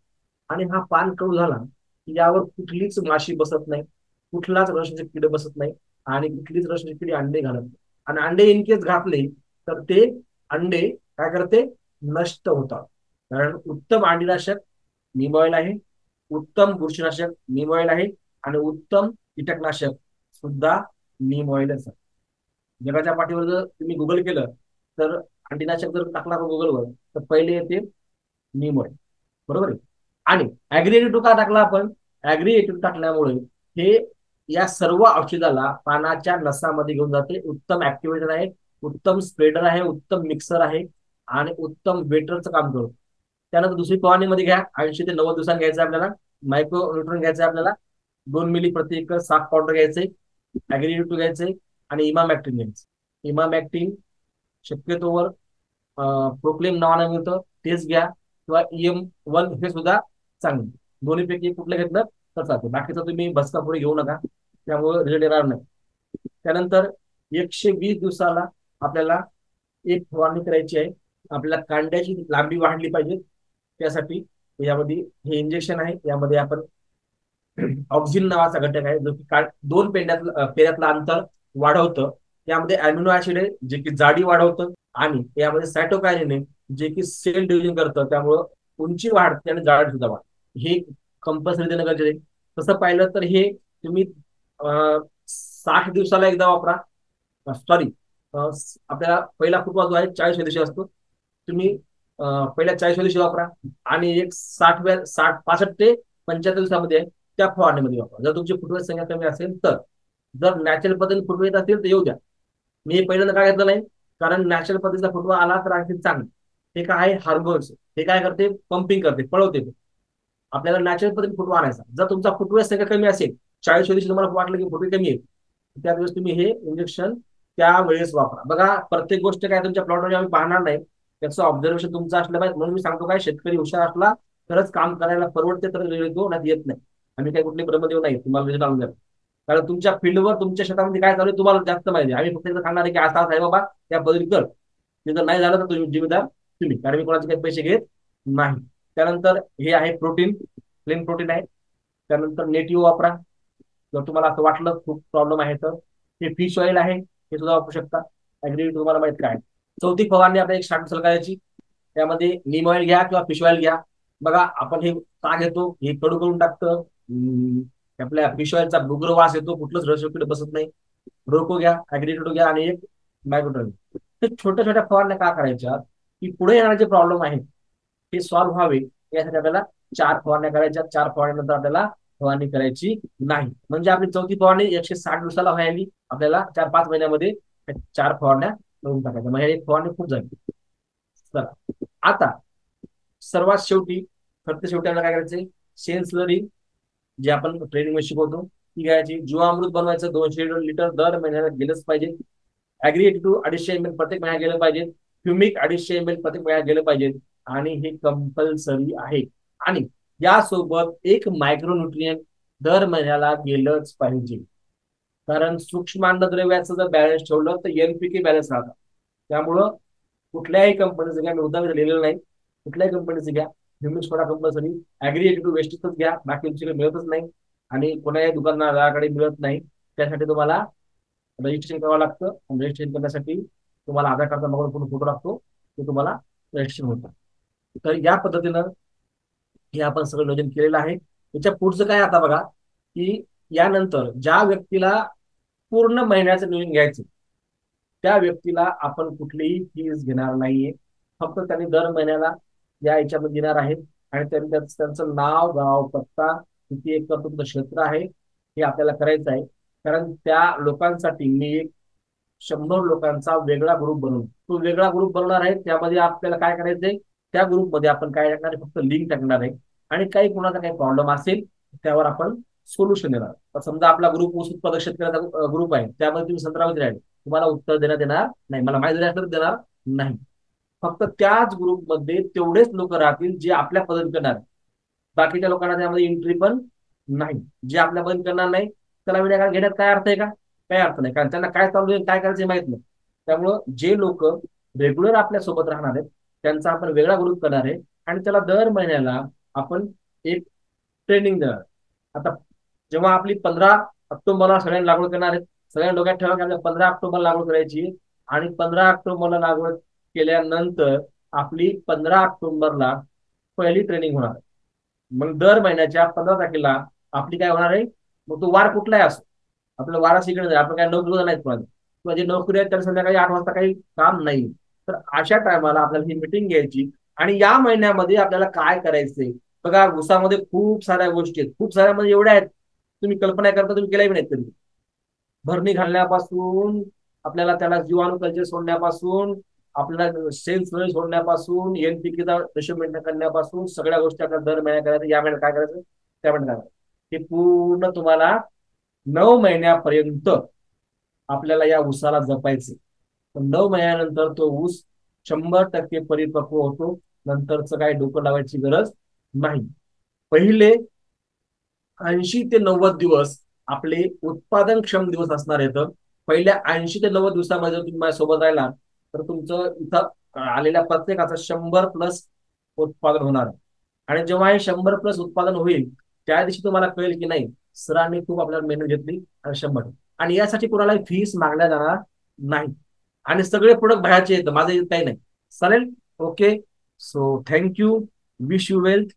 Speaker 1: आणि हा पान कडू झाला की यावर कुठलीच माशी बसत नाही, कुठलाच रसाचे किडे बसत नाही, आणि कुठलीच रसाचे किडे अंडे घालत नाही. आणि अंडे इन केस घातले तर ते अंडे काय करते? नष्ट होतात. कारण उत्तम अंडीनाशक नीम ऑइल आहे, उत्तम बुरशीनाशक नीम ऑइल आहे, आणि उत्तम कीटकनाशक सुद्धा नीम ऑइलच आहे. जगाच्या पाठीवर जर तुम्ही गुगल केलं तर अंडीनाशक जर टाकणार गुगलवर तर पहिले येते नीम ऑइल, बरोबर आहे. आणि ऍग्री का टाकला आपण? ऍग्री टाकल्यामुळे हे या सर्व औषधाला पानाच्या नसामध्ये घेऊन जाते. उत्तम ऍक्टिव्हेटर आहे, उत्तम स्प्रेडर आहे, उत्तम मिक्सर आहे आणि उत्तम वेटरचं काम करतो. त्यानंतर दुसरी फवारणीमध्ये घ्या, 80 ते 90 दिवसांनी घ्यायचं आपल्याला. मायक्रो न्यूट्रन घ्यायचं आपल्याला, 2 मिली प्रति एकर साफ पावडर घ्यायचे, ऍग्री घ्यायचे आणि इमामॅक्टिन घ्यायचं. इमामॅक्टिन शक्यतोवर प्रोक्लेम नावाने मिळतं, तेच घ्या, किंवा EM1 हे सुद्धा चांगलं. दोन्हीपैकी कुठलं घेतलं तर चालते. बाकीचं तुम्ही बसका पुढे घेऊ नका, त्यामुळे रिझल्ट येणार नाही. त्यानंतर 120 दिवसाला आपल्याला एक फवारणी करायची आहे. आपल्याला कांड्याची लांबी वाढली पाहिजे, त्यासाठी यामध्ये हे इंजेक्शन आहे. यामध्ये आपण ऑक्झिन नावाचा घटक आहे, जो की 2 पेऱ्यातलं अंतर वाढवतं. त्यामध्ये अॅमिनो ऍसिड आहे, जे की जाडी वाढवतं. आणि यामध्ये सायटोकायनिन आहे, जे की सेल डिव्हिजन करतं, त्यामुळं उंची वाढते आणि जाडी सुद्धा वाढते. हे कंपल्सरी देणं गरजेचं आहे. तसं पाहिलं तर हे तुम्ही 60 दिवसाला एकदा वापरा. सॉरी, आपल्याला पहिला फुटवा जो आहे 40व्या दिवशी असतो. तुम्ही पहिल्या 40व्या दिवशी वापरा आणि एक 65 ते 75 दिवसामध्ये त्या फवारणीमध्ये वापरा, जर तुमची फुटव्याची संख्या कमी असेल तर. जर नॅचरल पद्धतीने फुटवे येत असतील तर येऊ द्या. मी पहिल्यांदा काय घेतलं नाही, कारण नॅचरल पद्धतीचा फुटवा आला तर आणखी चांगलं. हे काय आहे, हार्मोन्स. हे काय करते, पंपिंग करते, पळवते. आपल्याला नॅचरल पद्धतीने फुटवा आणायचा. जर तुमचा फुटव्याची संख्या कमी असेल, 40व्या दिवशी तुम्हाला वाटलं की फुटवे कमी आहे, त्या दिवस तुम्ही हे इंजेक्शन त्यावेळेस वापरा. बघा, प्रत्येक गोष्ट काय तुमच्या प्लॉटमध्ये आम्ही पाहणार नाही, त्याचं ऑब्झर्वेशन तुमचं असलं पाहिजे. म्हणून मी सांगतो, काय शेतकरी हुशार असला तरच काम करायला परवडते, तर येतो नाही येत नाही. आम्ही काही कुठले ब्रह्मदेव नाही तुम्हाला रिझल्ट आणून द्या. कारण तुमच्या फील्डवर तुमच्या शेतामध्ये काय चालू आहे तुम्हाला जास्त माहिती आहे. आम्ही फक्त सांगणार आहे की असा आहे बाबा, त्या पद्धती कर. ते जर नाही झालं तर तुम्ही जिम्मेदार तुम्ही, कारण मी कोणाचे काही पैसे घेत नाही. त्यानंतर हे आहे प्रोटीन, प्लेन प्रोटीन आहे. त्यानंतर नेटिव्ह वापरा, जर तुम्हाला असं वाटलं खूप प्रॉब्लेम आहे तर. हे फिश ऑइल आहे, हे सुद्धा वापरू शकता. ऍग्री तुम्हाला माहित काय. चौथी फवारणी आपल्या एक स्टार्ट करायची, त्यामध्ये नीम ऑइल घ्या किंवा फिश ऑइल घ्या. बघा, आपण हे का घेतो, हे कडू करून टाकतं. आपल्या फिश ऑइलचा बुगर वास येतो, कुठलंच रसपिड बसत नाही. रोको घ्या, ऍग्रीटो घ्या आणि एक मायक्रोटन. हे छोट्या छोट्या फवारण्या का करायच्या, की पुढे येणारे जे प्रॉब्लेम आहेत ते सॉल्व्ह व्हावे, यासाठी आपल्याला 4 फवारण्या करायच्या. 4 फवारण्यानंतर आपल्याला फवारणी करायची नाही. म्हणजे आपली चौथी फवारणी 160 दिवसाला व्हायली, आपल्याला 4-5 महिन्यामध्ये 4 फवारण्या करून टाकायच्या. म्हणजे एक फवारणी खूप झाली. चला, आता सर्वात शेवटी, फक्त शेवटी आपल्याला काय करायचंय, शेण स्लरी जे आपण ट्रेनिंग मध्ये शिकवतो ती घ्यायची. जीवामृत बनवायचं 200 लिटर दर महिन्याला गेलंच पाहिजे. ऍग्री 250 ml प्रत्येक महिन्यात गेलं पाहिजे. फ्युमिक 250 ml प्रत्येक महिन्यात गेलं पाहिजे. आणि हे कंपल्सरी आहे. आणि यासोबत एक मायक्रोन्युट्रियन दर महिन्याला गेलंच पाहिजे. कारण सूक्ष्म अन्नद्रव्याचं जर बॅलन्स ठेवलं तर NPK बॅलन्स राहतात. त्यामुळं कुठल्याही कंपनीचं घ्या, मी उदाहरण लिहिलेलं नाही, कुठल्याही कंपनीचं घ्या, ह्युमिक सोडा कंपल्सरी. ऍग्री वेस्टेजच घ्या, बाकी तुमच्याकडे मिळतच नाही आणि कोणाही दुकानदाराकडे मिळत नाही. त्यासाठी तुम्हाला रजिस्ट्रेशन करावं लागतं. आणि रजिस्ट्रेशन करण्यासाठी तुम्हाला आधार कार्डचा मागून पूर्ण फोटो लागतो, ते तुम्हाला रजिस्ट्रेशन होतं. तर या पद्धतीनं हे आपण सगळं नियोजन केलेलं आहे. त्याच्या पुढचं काय आता बघा, की यानंतर ज्या व्यक्तीला पूर्ण महिन्याचं नियोजन घ्यायचं, त्या व्यक्तीला आपण कुठलीही फीज घेणार नाहीये. फक्त त्यांनी दर महिन्याला या याच्यामध्ये देणार आहेत. आणि त्यांचं नाव, गाव, पत्ता, किती एकर तुमचं क्षेत्र आहे, हे आपल्याला करायचं आहे. कारण त्या लोकांसाठी मी एक 100 लोकांचा वेगळा ग्रुप बनवून, तो वेगळा ग्रुप बनवणार आहे. त्यामध्ये आपल्याला काय करायचंय, त्या ग्रुपमध्ये आपण काय टाकणार आहे, फक्त लिंक टाकणार आहे. आणि काही कोणाचा काही प्रॉब्लेम असेल त्यावर आपण सोल्युशन देणार. तर समजा आपला ग्रुप ऊस उत्पादक शेतकऱ्याचा ग्रुप आहे, त्यामध्ये तुम्ही संत्र्यामध्ये राहिले, तुम्हाला उत्तर देण्यात येणार नाही. मला माहिती असलं देणार नाही. फक्त त्याच ग्रुपमध्ये तेवढेच लोक राहतील जे आपल्या पद्धत करणार. बाकीच्या लोकांना त्यामध्ये एंट्री पण नाही. जे आपल्या पद्धत करणार नाही त्याला विनाकारण घेण्यात काय अर्थ आहे का? काय अर्थ नाही, कारण त्यांना काय चालू आहे, काय करायचं माहित नाही. त्यामुळं जे लोक रेग्युलर आपल्या सोबत राहणार आहेत त्यांचा आपण वेगळा ग्रुप करणार आहे. आणि त्याला दर महिन्याला आपण एक ट्रेनिंग देणार. आता जेव्हा आपली 15 ऑक्टोबरला सगळ्यांनी लागवड करणार आहेत, सगळ्या डोक्यात ठेवा की आपल्या 15 ऑक्टोबरला लागवड करायची. आणि 15 ऑक्टोबरला लागवड केल्यानंतर आपली 15 ऑक्टोबरला पहिली ट्रेनिंग होणार आहे. मग दर महिन्याच्या 15 तारखेला आपली काय होणार आहे, मग तो वार कुठलाही असो, आपलं वारा शिकणे, आपण काय नोकरी नाहीत कोणाला, किंवा जे नोकरी आहेत त्याला संध्याकाळी 8 वाजता काही काम नाही. तर अशा टायमाला आपल्याला ही मिटिंग घ्यायची आणि या महिन्यामध्ये आपल्याला काय करायचंय बघा ऊसामध्ये खूप साऱ्या गोष्टी आहेत, खूप साऱ्या म्हणजे एवढ्या आहेत तुम्ही कल्पना करता, तुम्ही केल्याही नाहीत कधी. भरणी घालण्यापासून आपल्याला त्याला जीवाणू कल्चर सोडण्यापासून, आपल्याला सेल्स सोडण्यापासून, एनपीकेचा रेशो मेंटेन करण्यापासून सगळ्या गोष्टी आपल्याला दर महिन्यात करायचं, या महिन्यात काय करायचं, त्या महिन्यात काय करायचं, हे पूर्ण तुम्हाला 9 महिन्यापर्यंत आपल्याला या ऊसाला जपायचे. 9 महिन्यानंतर तो ऊस 100% परिपक्व होतो. नंतरच काही डोकं लावायची गरज नाही. पहिले 80 ते 90 दिवस आपले उत्पादनक्षम दिवस असणार आहेत. पहिल्या 80 ते 90 दिवसामध्ये जर तुम्ही माझ्यासोबत राहिला तर तुमचं इथं आलेल्या प्रत्येकाचं 100+ उत्पादन होणार. आणि जेव्हा हे 100+ उत्पादन होईल त्या दिवशी तुम्हाला कळेल की नाही, सरांनी खूप आपल्याला मेहनत घेतली आणि 100. आणि यासाठी कोणालाही फीस मागल्या जाणार नाही. आणि सगळे प्रोडक्ट बाहेरचे येतं, माझं काही नाही. चालेल. Okay. So thank you. Wish you wealth.